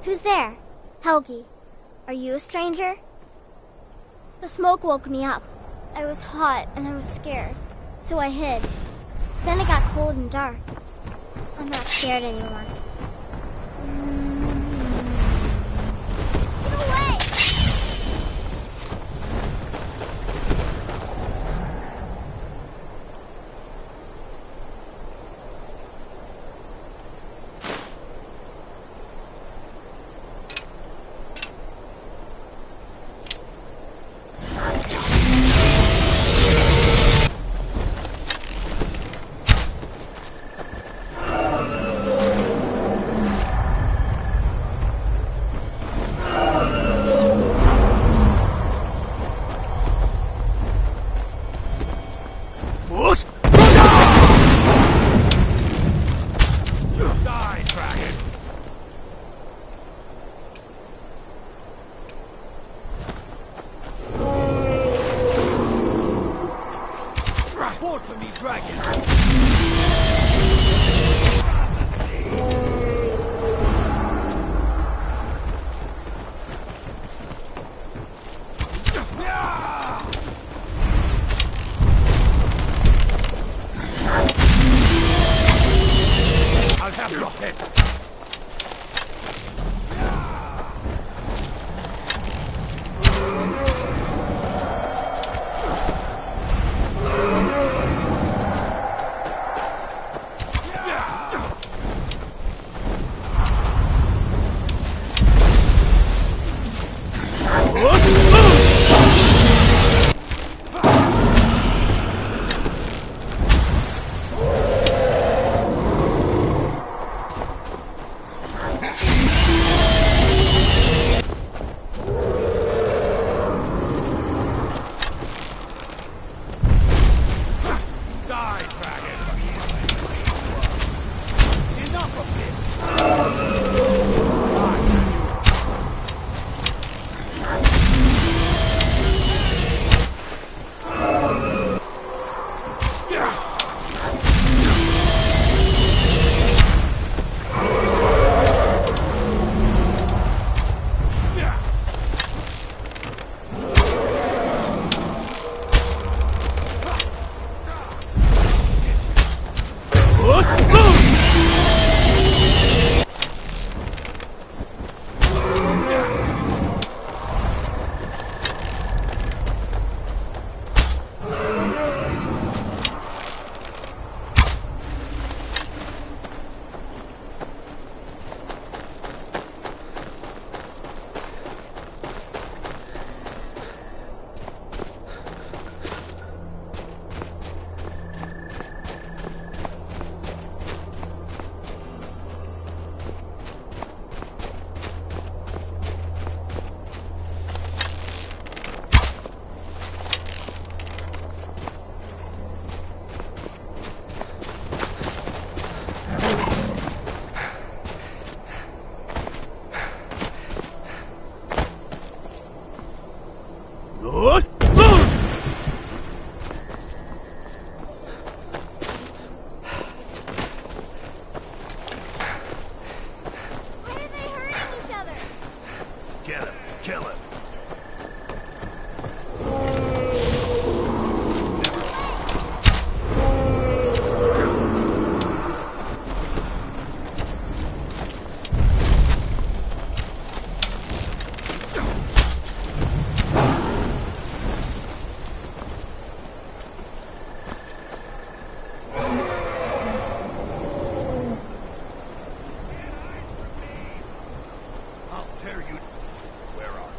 [SPEAKER 3] Who's there? Helgi, are you a stranger? The smoke woke me up. I was hot and I was scared, so I hid. Then it got cold and dark. I'm not scared anymore. Get away!
[SPEAKER 18] tear you... Where are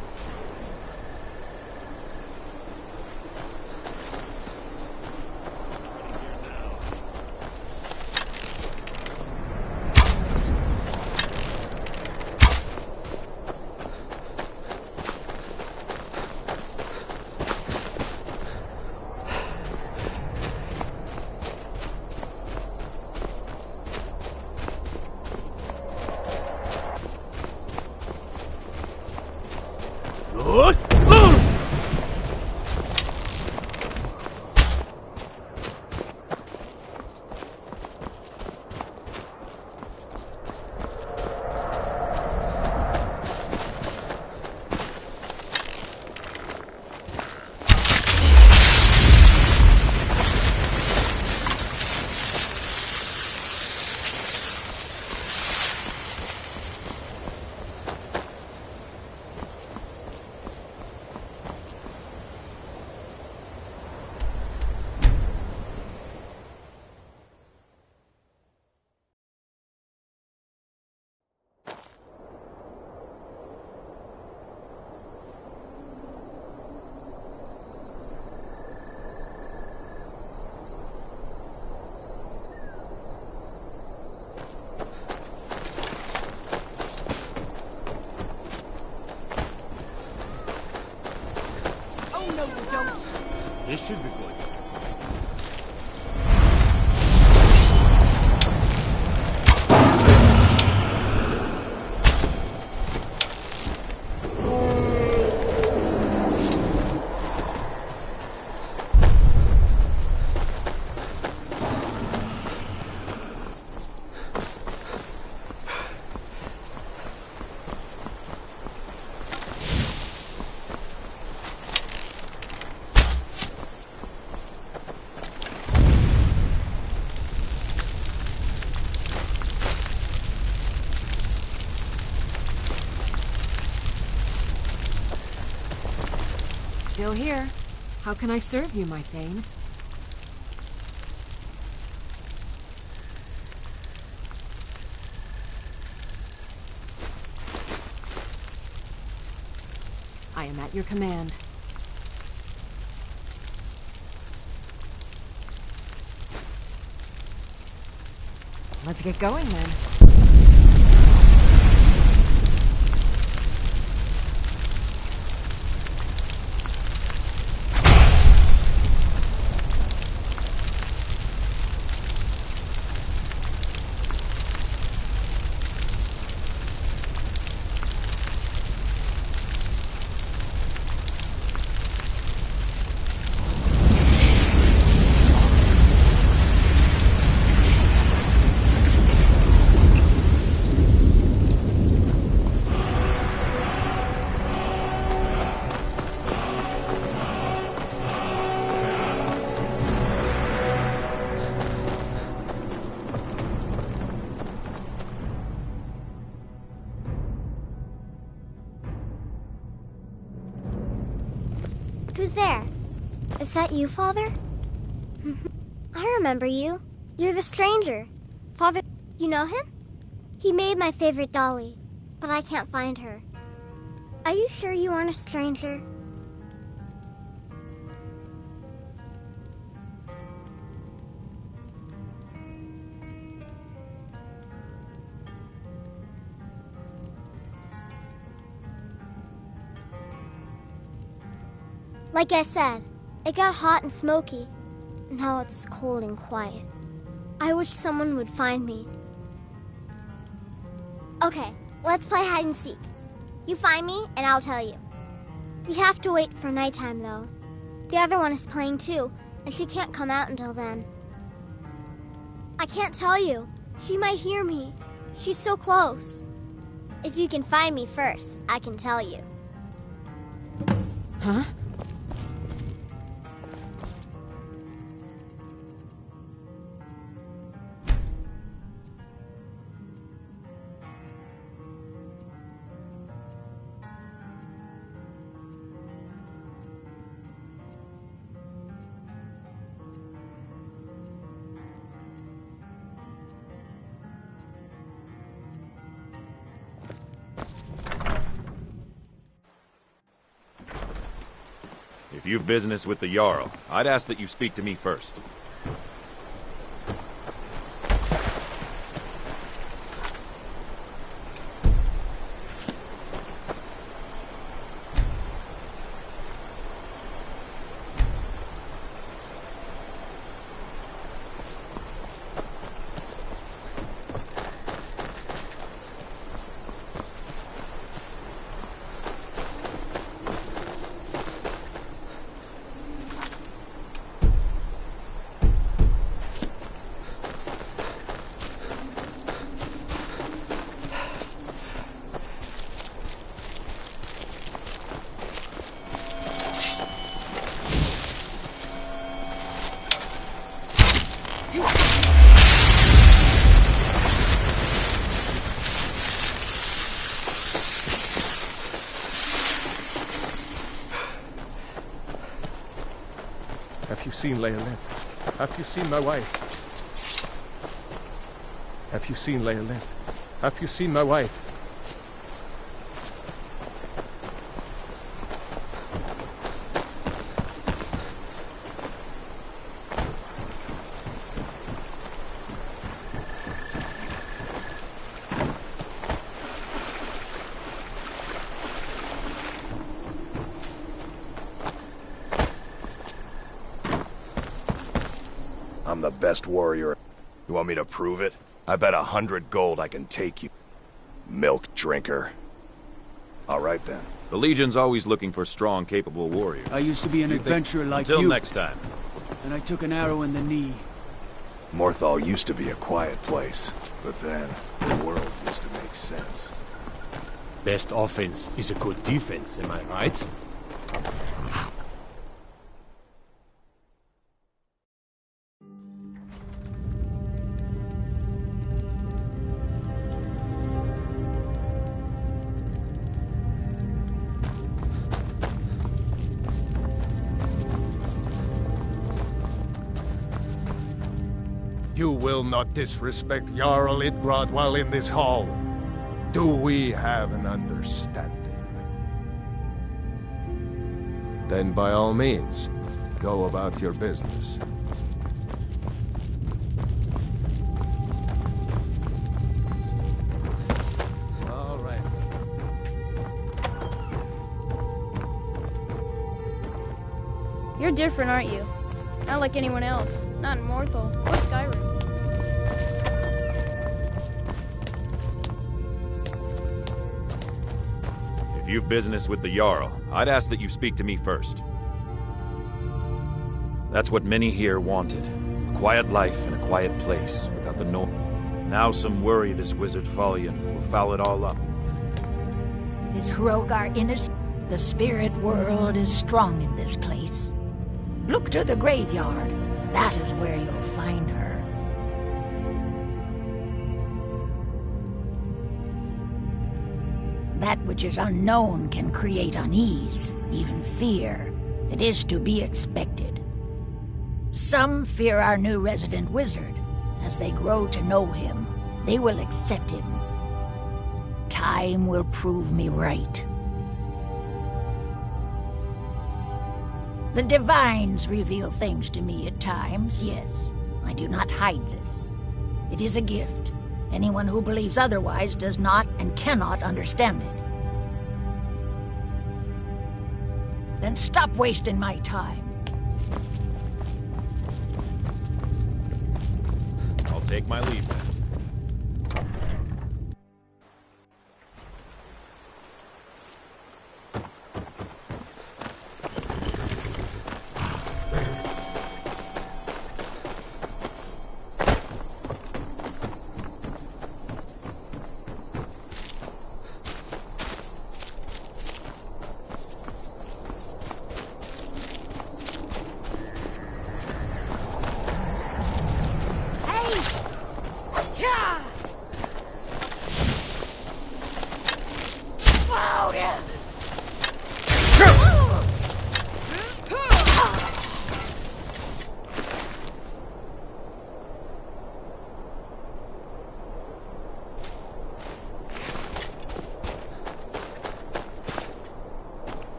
[SPEAKER 15] This should be good.
[SPEAKER 12] Still here. How can I serve you, my Thane? I am at your command. Let's get going then.
[SPEAKER 3] Who's there? Is that you, Father? I remember you. You're the stranger. Father, you know him? He made my favorite dolly, but I can't find her. Are you sure you aren't a stranger? Like I said, it got hot and smoky. Now it's cold and quiet. I wish someone would find me. Okay, let's play hide and seek. You find me, and I'll tell you. We have to wait for nighttime, though. The other one is playing too, and she can't come out until then. I can't tell you. She might hear me. She's so close. If you can find me first, I can tell you.
[SPEAKER 12] Huh?
[SPEAKER 21] If you've business with the Jarl, I'd ask that you speak to me first.
[SPEAKER 2] Have you seen Leia live? Have you seen my wife? Have you seen Leia live? Have you seen my wife?
[SPEAKER 19] I'm the best warrior. You want me to prove it? I bet 100 gold I can take you. Milk drinker. All right then.
[SPEAKER 21] The Legion's always looking for strong, capable warriors.
[SPEAKER 10] I used to be an adventurer like you.
[SPEAKER 21] Until next time.
[SPEAKER 10] And I took an arrow in the knee.
[SPEAKER 19] Morthal used to be a quiet place, but then the world used to make sense.
[SPEAKER 15] Best offense is a good defense, am I right?
[SPEAKER 2] You will not disrespect Jarl Idgrad while in this hall. Do we have an understanding? Then by all means, go about your business. All right.
[SPEAKER 20] You're different, aren't you? Not like anyone else. Not in Morthal or Skyrim.
[SPEAKER 21] If you've business with the Jarl, I'd ask that you speak to me first. That's what many here wanted. A quiet life in a quiet place, without the noise. Now some worry this wizard Fallion will foul it all up.
[SPEAKER 22] Is Hrogar innocent? The spirit world is strong in this place. Look to the graveyard. That is where you'll find her. That which is unknown can create unease, even fear. It is to be expected. Some fear our new resident wizard. As they grow to know him, they will accept him. Time will prove me right. The divines reveal things to me at times, yes. I do not hide this. It is a gift. Anyone who believes otherwise does not and cannot understand it. Then stop wasting my time.
[SPEAKER 21] I'll take my leave then.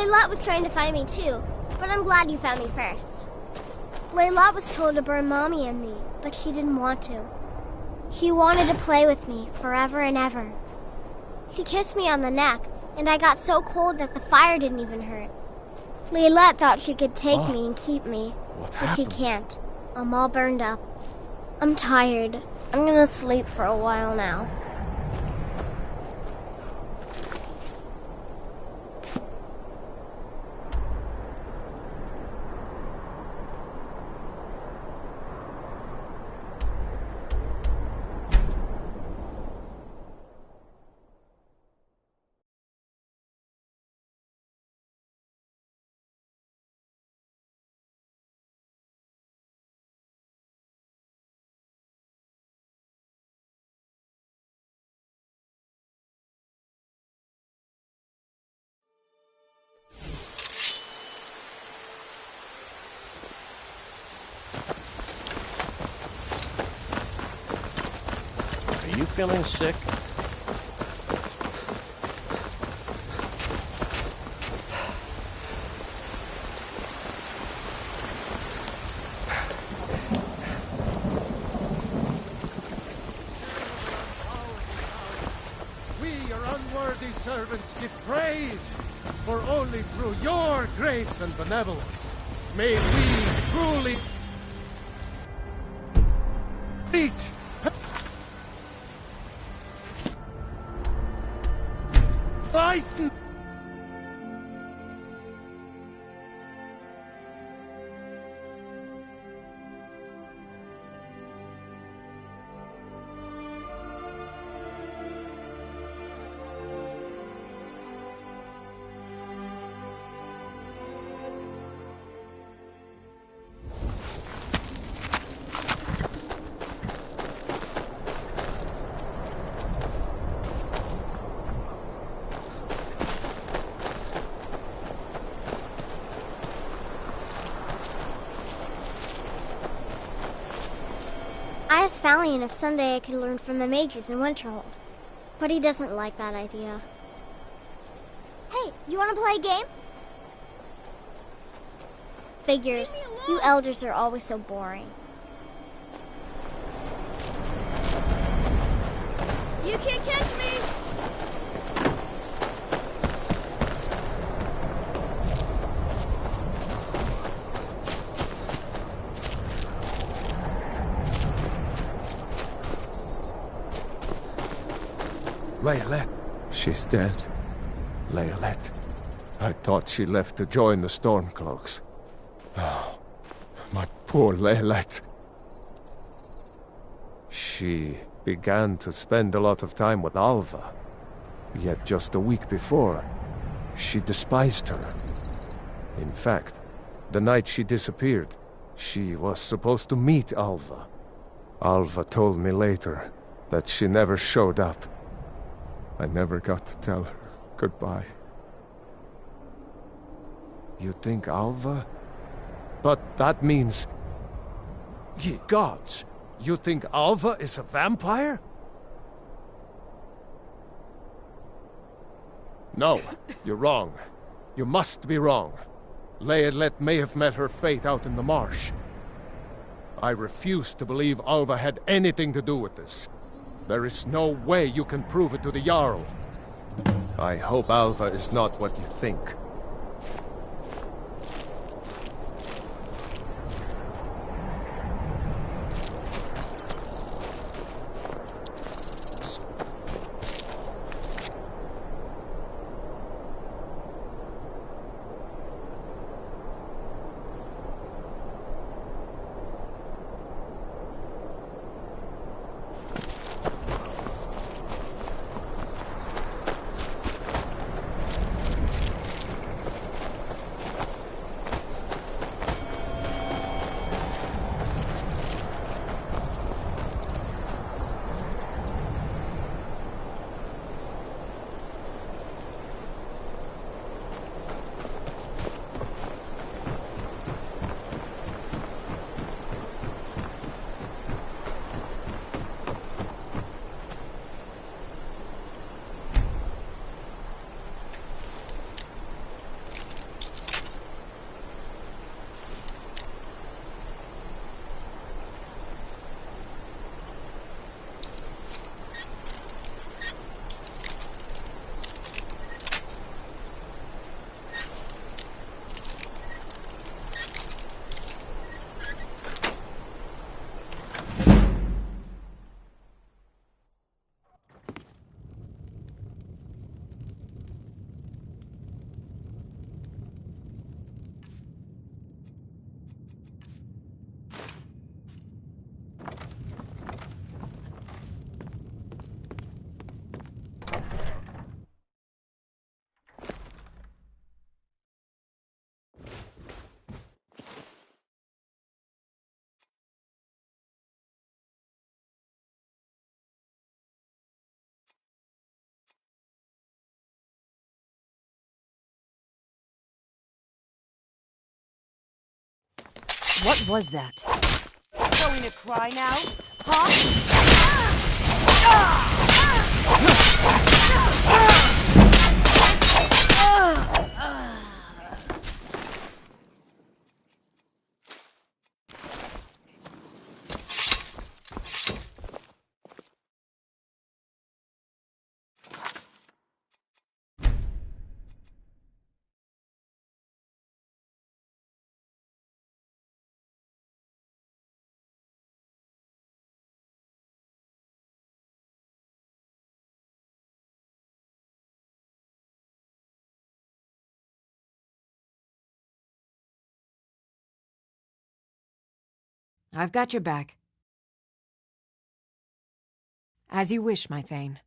[SPEAKER 3] Layla was trying to find me too, but I'm glad you found me first. Layla was told to burn Mommy and me, but she didn't want to. She wanted to play with me forever and ever. She kissed me on the neck, and I got so cold that the fire didn't even hurt. Layla thought she could take me and keep me, but she can't. I'm all burned up. I'm tired. I'm gonna sleep for a while now.
[SPEAKER 17] Are you feeling sick?
[SPEAKER 2] We, your unworthy servants, give praise, for only through your grace and benevolence may we truly reach. Lighten.
[SPEAKER 3] I asked Valiant if someday I could learn from the mages in Winterhold, but he doesn't like that idea. Hey, you want to play a game? Figures. You elders are always so boring.
[SPEAKER 20] You can't catch me!
[SPEAKER 2] Layla, she's dead. Layla, I thought she left to join the Stormcloaks. Oh, my poor Layla. She began to spend a lot of time with Alva. Yet just a week before, she despised her. In fact, the night she disappeared, she was supposed to meet Alva. Alva told me later that she never showed up. I never got to tell her goodbye. You think Alva? But that means... Ye gods! You think Alva is a vampire? No, you're wrong. You must be wrong. Layla may have met her fate out in the marsh. I refuse to believe Alva had anything to do with this. There is no way you can prove it to the Jarl. I hope Alva is not what you think.
[SPEAKER 8] What was that?
[SPEAKER 7] Going to cry now? Huh?
[SPEAKER 12] I've got your back. As you wish, my Thane.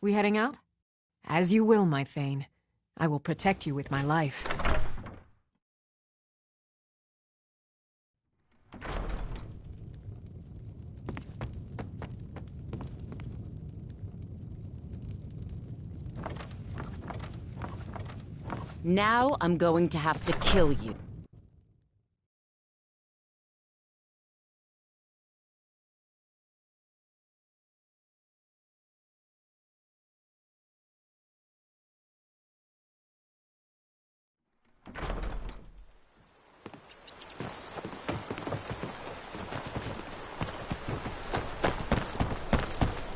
[SPEAKER 12] We heading out? As you will, my Thane. I will protect you with my life.
[SPEAKER 8] Now I'm going to have to kill you.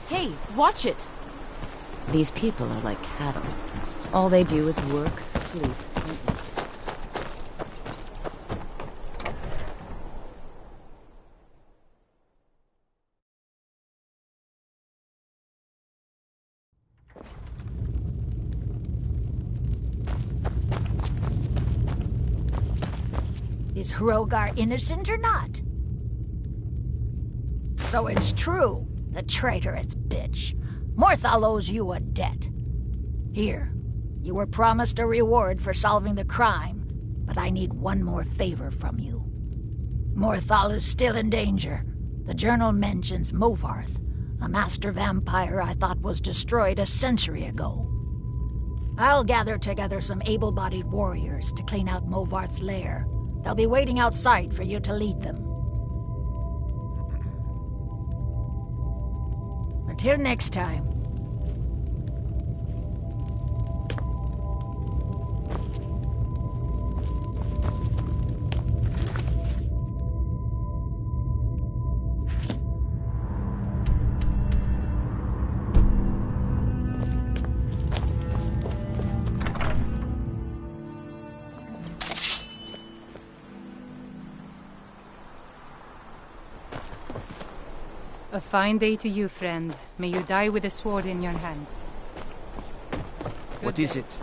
[SPEAKER 12] Hey, watch it!
[SPEAKER 8] These people are like cattle. All they do is work, sleep, and eat.
[SPEAKER 22] Is Hrogar innocent or not? So it's true, the traitorous bitch. Morthal owes you a debt. Here, you were promised a reward for solving the crime, but I need one more favor from you. Morthal is still in danger. The journal mentions Movarth, a master vampire I thought was destroyed a century ago. I'll gather together some able-bodied warriors to clean out Movarth's lair. They'll be waiting outside for you to lead them. Until next time.
[SPEAKER 1] A fine day to you, friend. May you die with a sword in your hands.
[SPEAKER 10] What is it?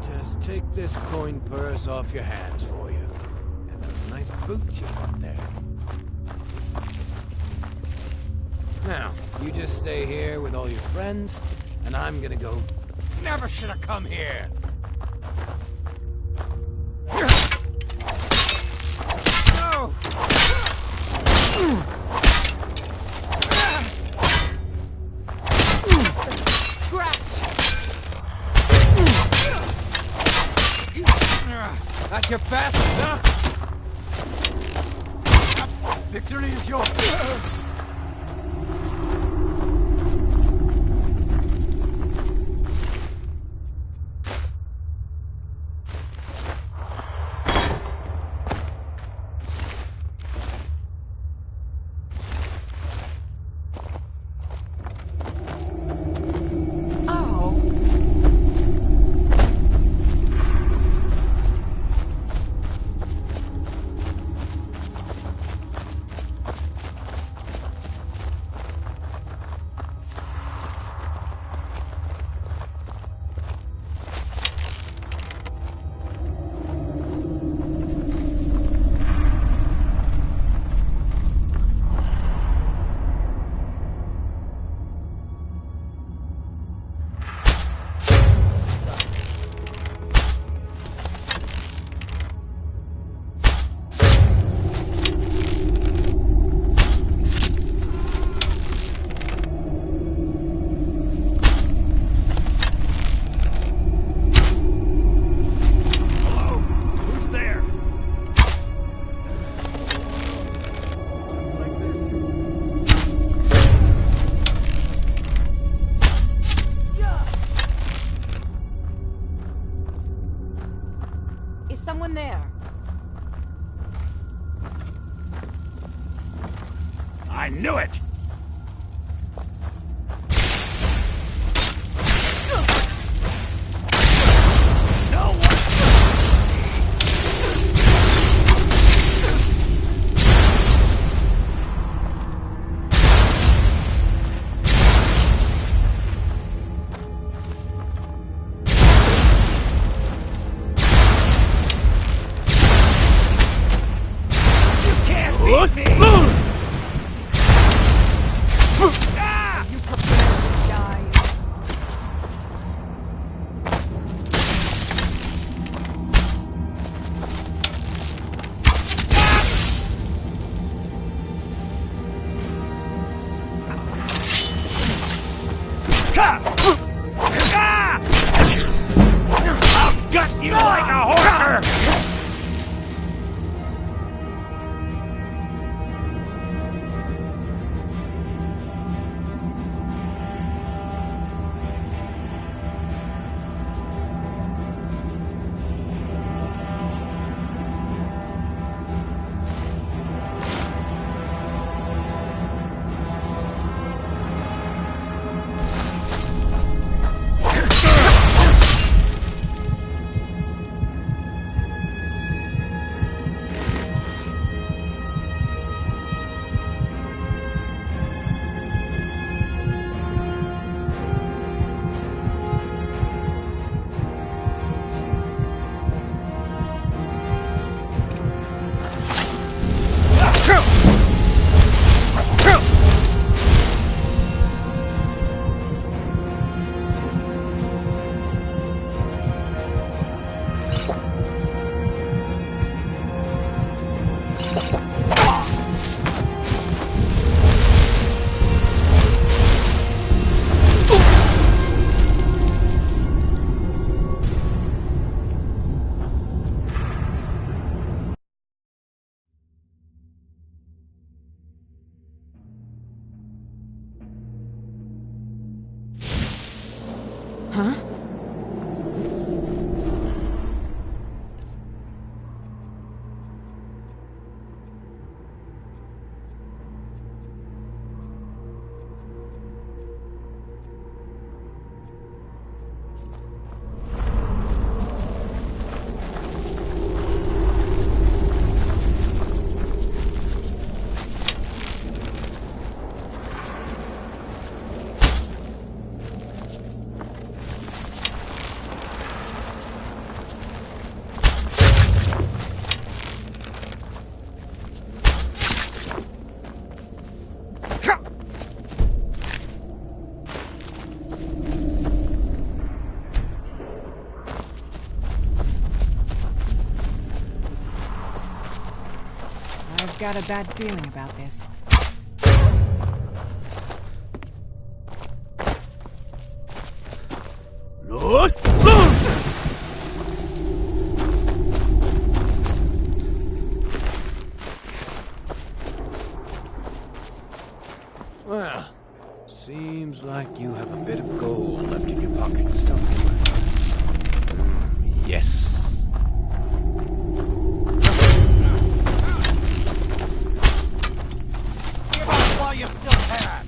[SPEAKER 4] just take this coin purse off your hands for you. And those nice boots you got there. Now, you just stay here with all your friends, and I'm gonna go... Never should have come here! No! That's your best, huh? Victory is yours!
[SPEAKER 8] Someone there.
[SPEAKER 18] I knew it! No one! Beat me! Ah!
[SPEAKER 12] You prepare to die.
[SPEAKER 18] I'll gut you like a horse!
[SPEAKER 12] got a bad feeling about this.
[SPEAKER 4] Well, seems like you have a bit of gold left in your pockets, don't you? Yes.
[SPEAKER 18] Give up while you still can!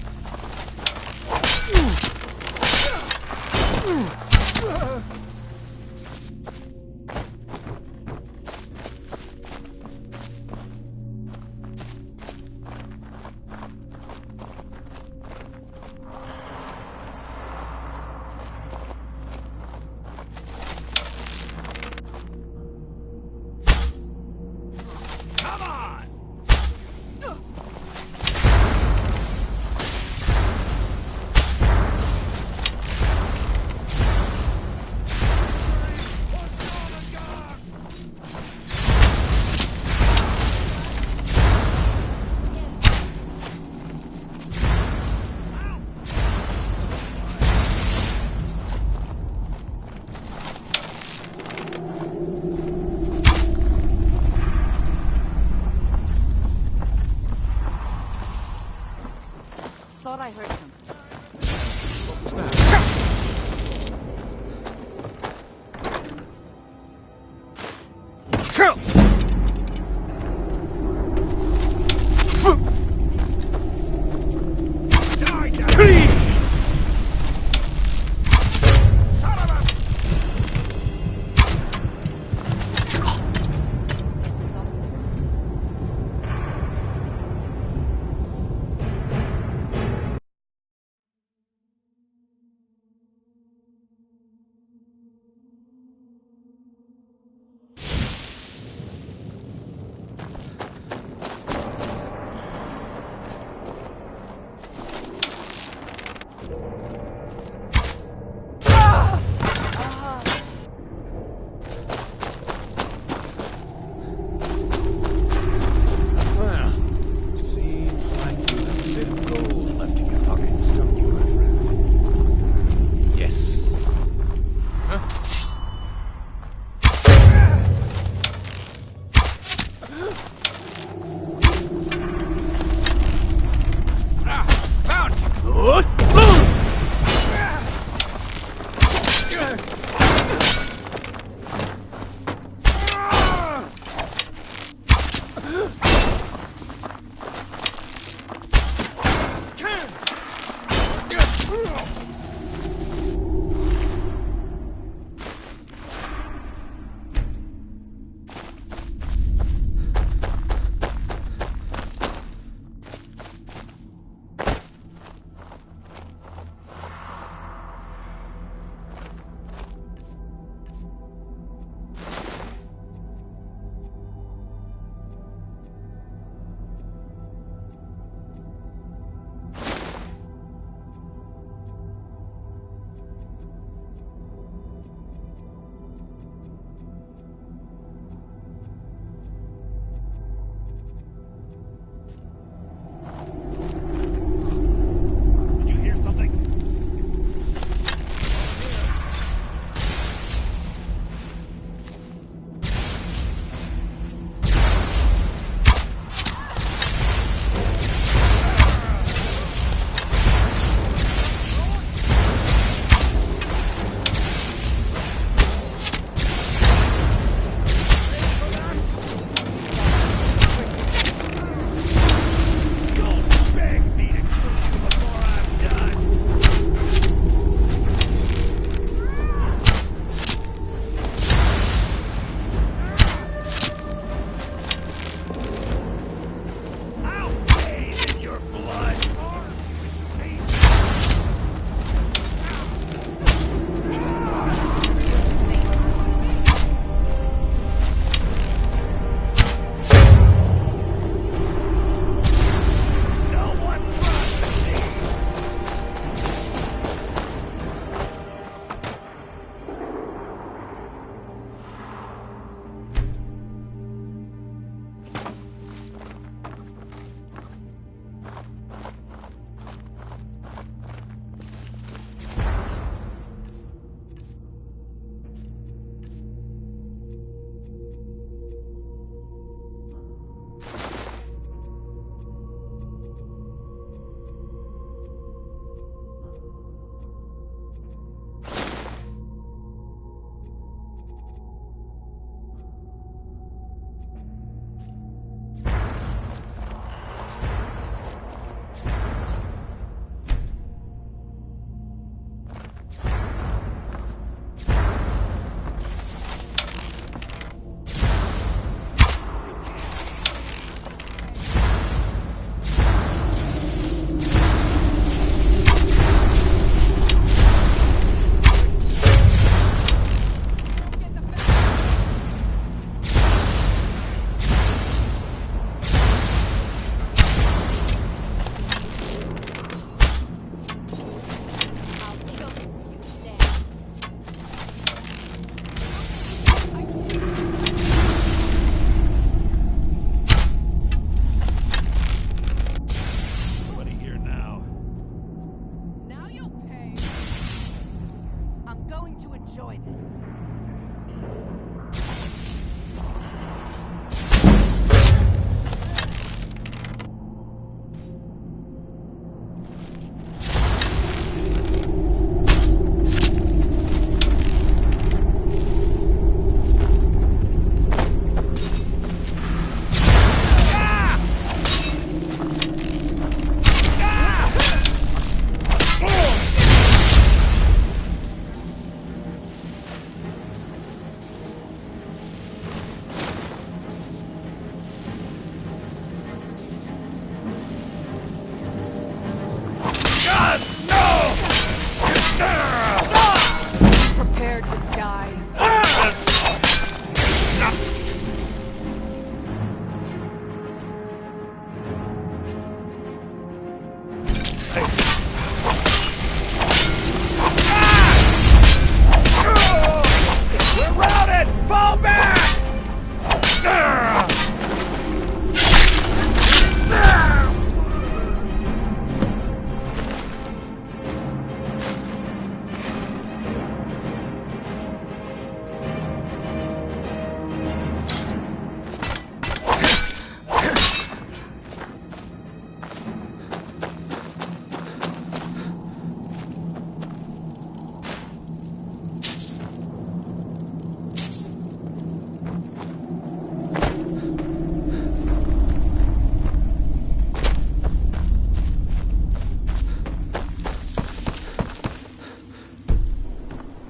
[SPEAKER 18] Fall back!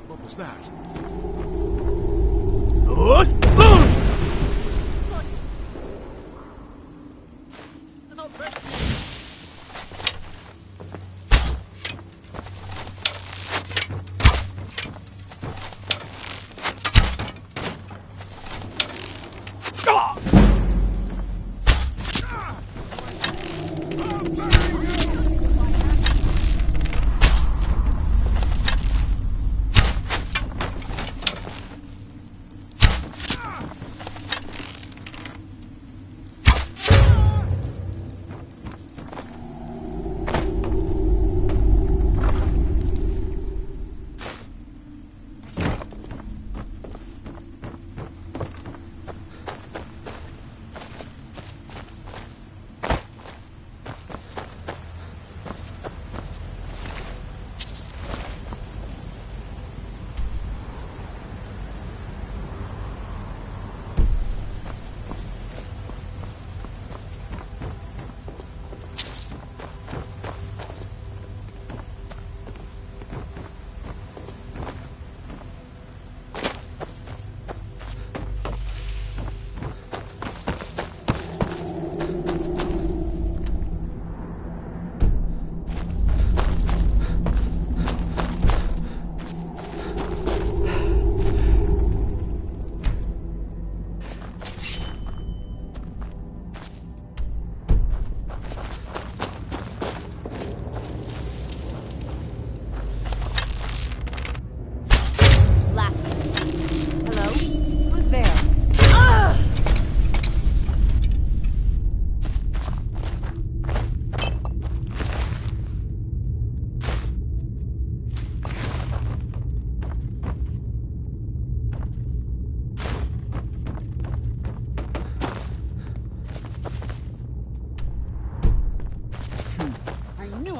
[SPEAKER 6] What was that?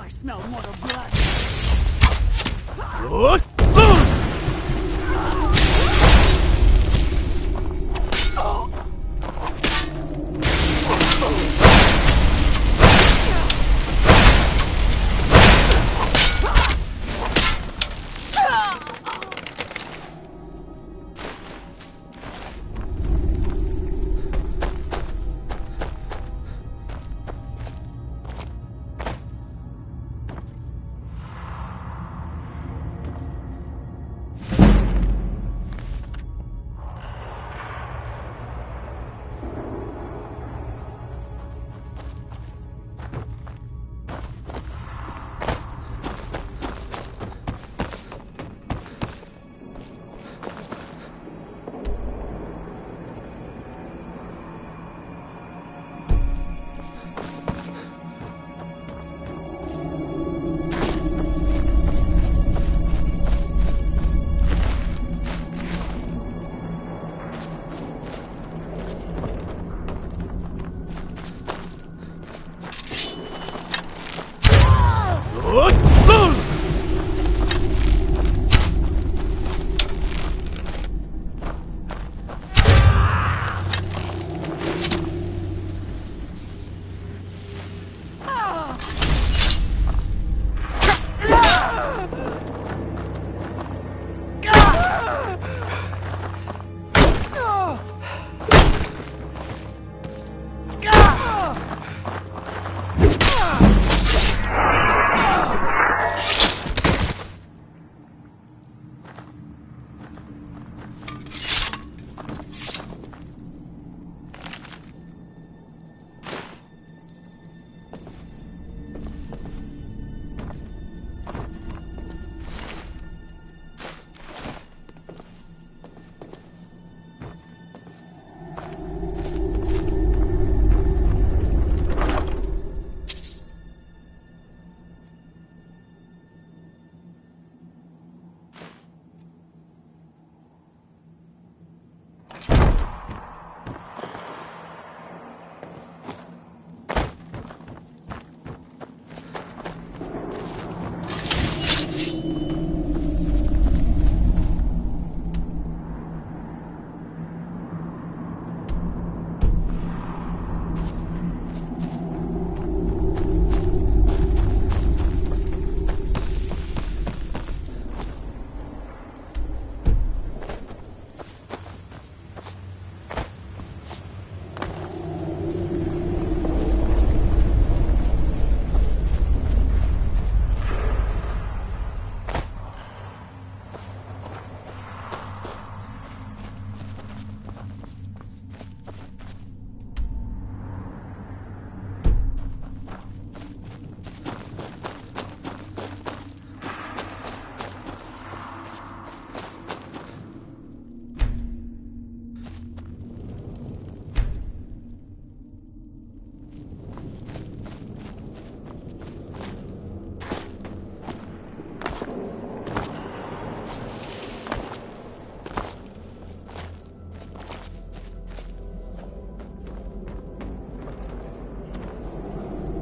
[SPEAKER 13] I smell mortal blood.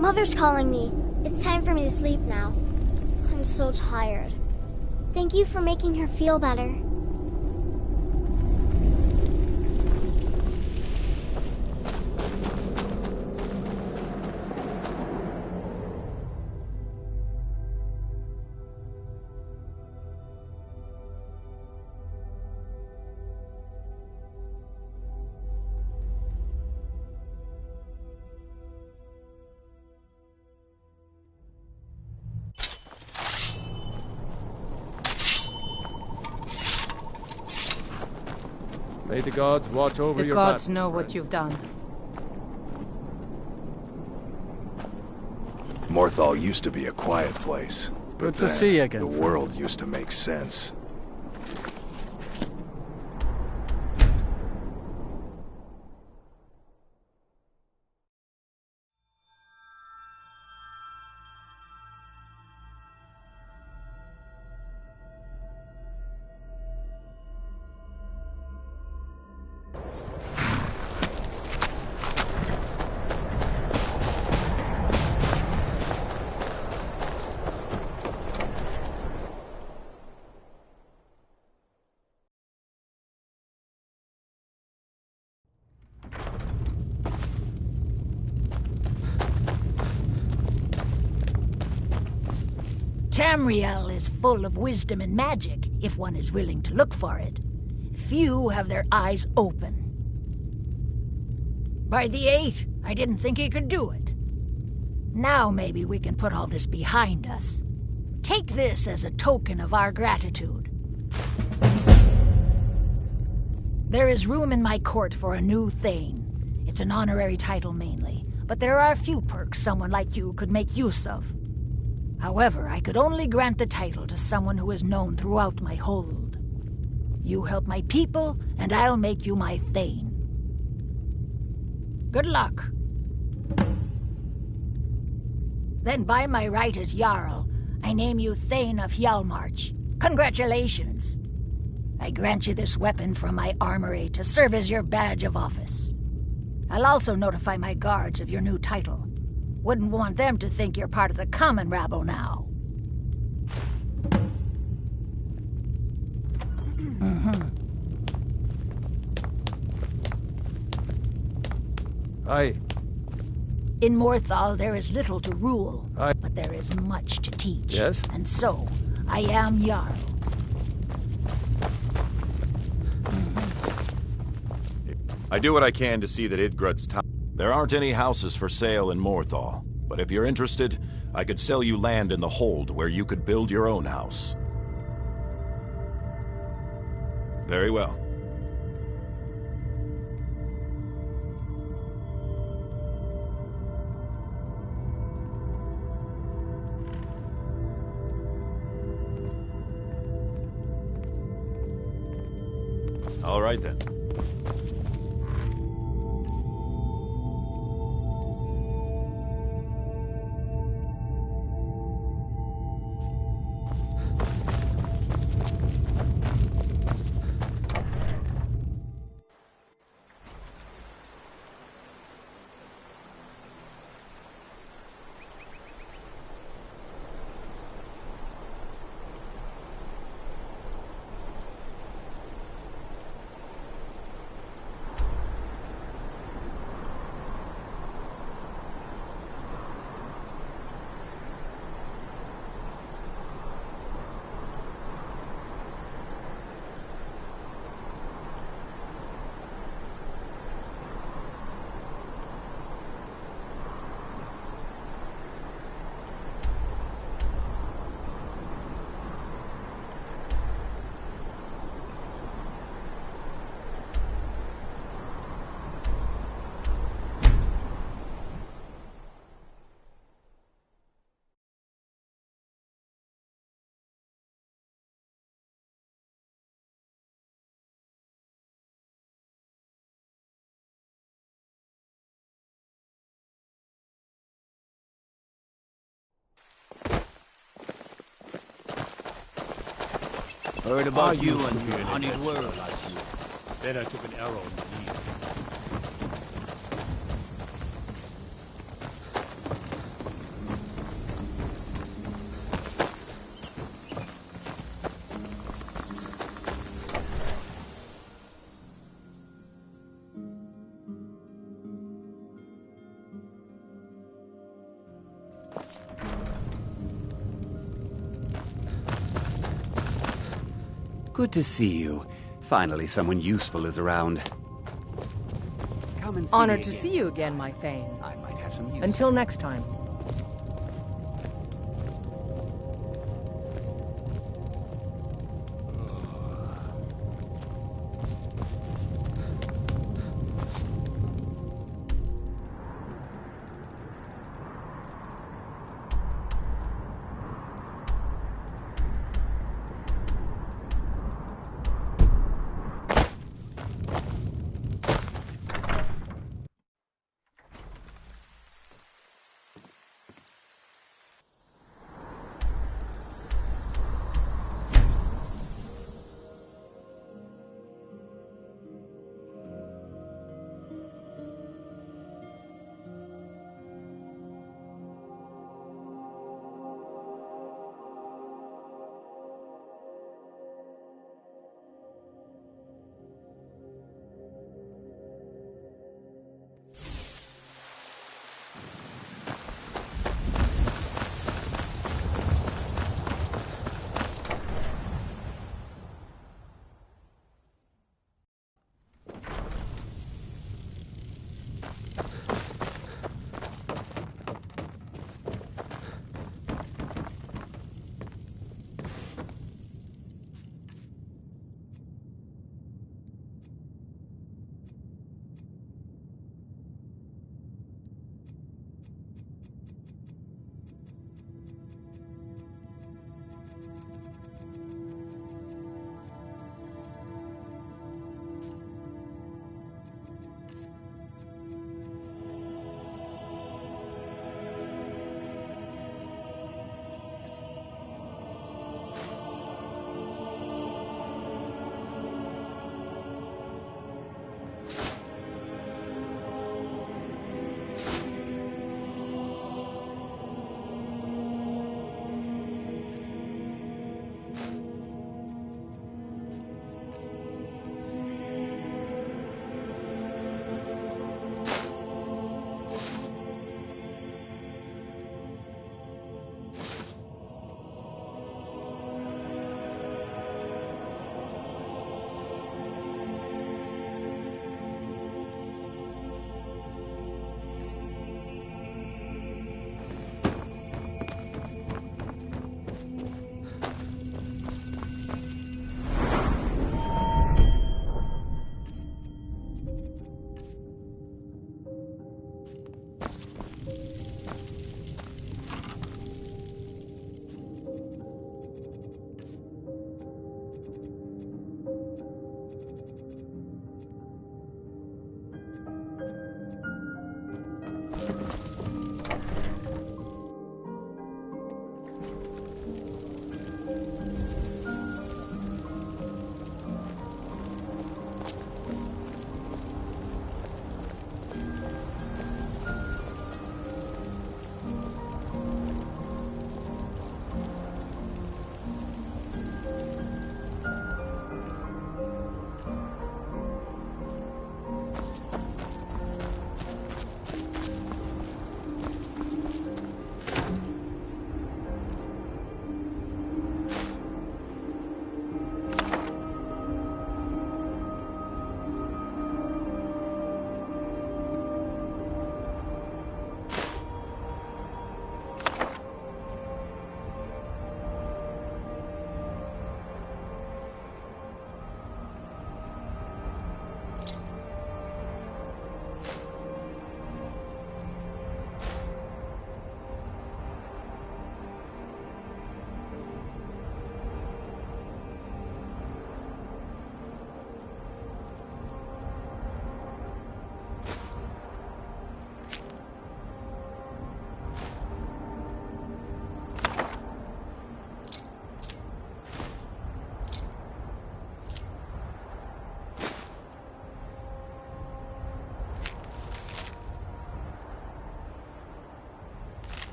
[SPEAKER 3] Mother's calling me. It's time for me to sleep now. I'm so tired. Thank you for making her feel better.
[SPEAKER 2] May the gods watch over
[SPEAKER 1] The
[SPEAKER 2] your
[SPEAKER 1] gods
[SPEAKER 2] battles,
[SPEAKER 1] know
[SPEAKER 2] friend.
[SPEAKER 1] what you've done.
[SPEAKER 19] Morthal used to be a quiet place.
[SPEAKER 9] Good
[SPEAKER 19] But
[SPEAKER 9] to
[SPEAKER 19] then
[SPEAKER 9] see you again,
[SPEAKER 19] The
[SPEAKER 9] friend.
[SPEAKER 19] world used to make sense.
[SPEAKER 22] Tamriel is full of wisdom and magic, if one is willing to look for it. Few have their eyes open. By the 8, I didn't think he could do it. Now maybe we can put all this behind us. Take this as a token of our gratitude. There is room in my court for a new Thane. It's an honorary title mainly, but there are a few perks someone like you could make use of. However, I could only grant the title to someone who is known throughout my hold. You help my people, and I'll make you my Thane. Good luck. Then by my right as Jarl, I name you Thane of Hjalmarch. Congratulations. I grant you this weapon from my armory to serve as your badge of office. I'll also notify my guards of your new title. Wouldn't want them to think you're part of the common rabble now.
[SPEAKER 2] Aye.
[SPEAKER 22] In Morthal, there is little to rule, but there is much to teach.
[SPEAKER 2] Yes?
[SPEAKER 22] And so, I am Jarl.
[SPEAKER 21] I do what I can to see that Idgrud's time. There aren't any houses for sale in Morthal, but if you're interested, I could sell you land in the hold where you could build your own house. Very well. All right then.
[SPEAKER 10] Heard
[SPEAKER 15] I
[SPEAKER 10] about you
[SPEAKER 15] used to
[SPEAKER 10] and
[SPEAKER 15] be an
[SPEAKER 10] honeyed
[SPEAKER 15] adventurer
[SPEAKER 10] world.
[SPEAKER 15] like you. Then I took an arrow in the knee.
[SPEAKER 9] Good to see you. Finally, someone useful is around. Come and see
[SPEAKER 16] Honored
[SPEAKER 9] me
[SPEAKER 16] to
[SPEAKER 9] again.
[SPEAKER 16] see you again, my Thane.
[SPEAKER 9] I might have some use.
[SPEAKER 16] Until next time.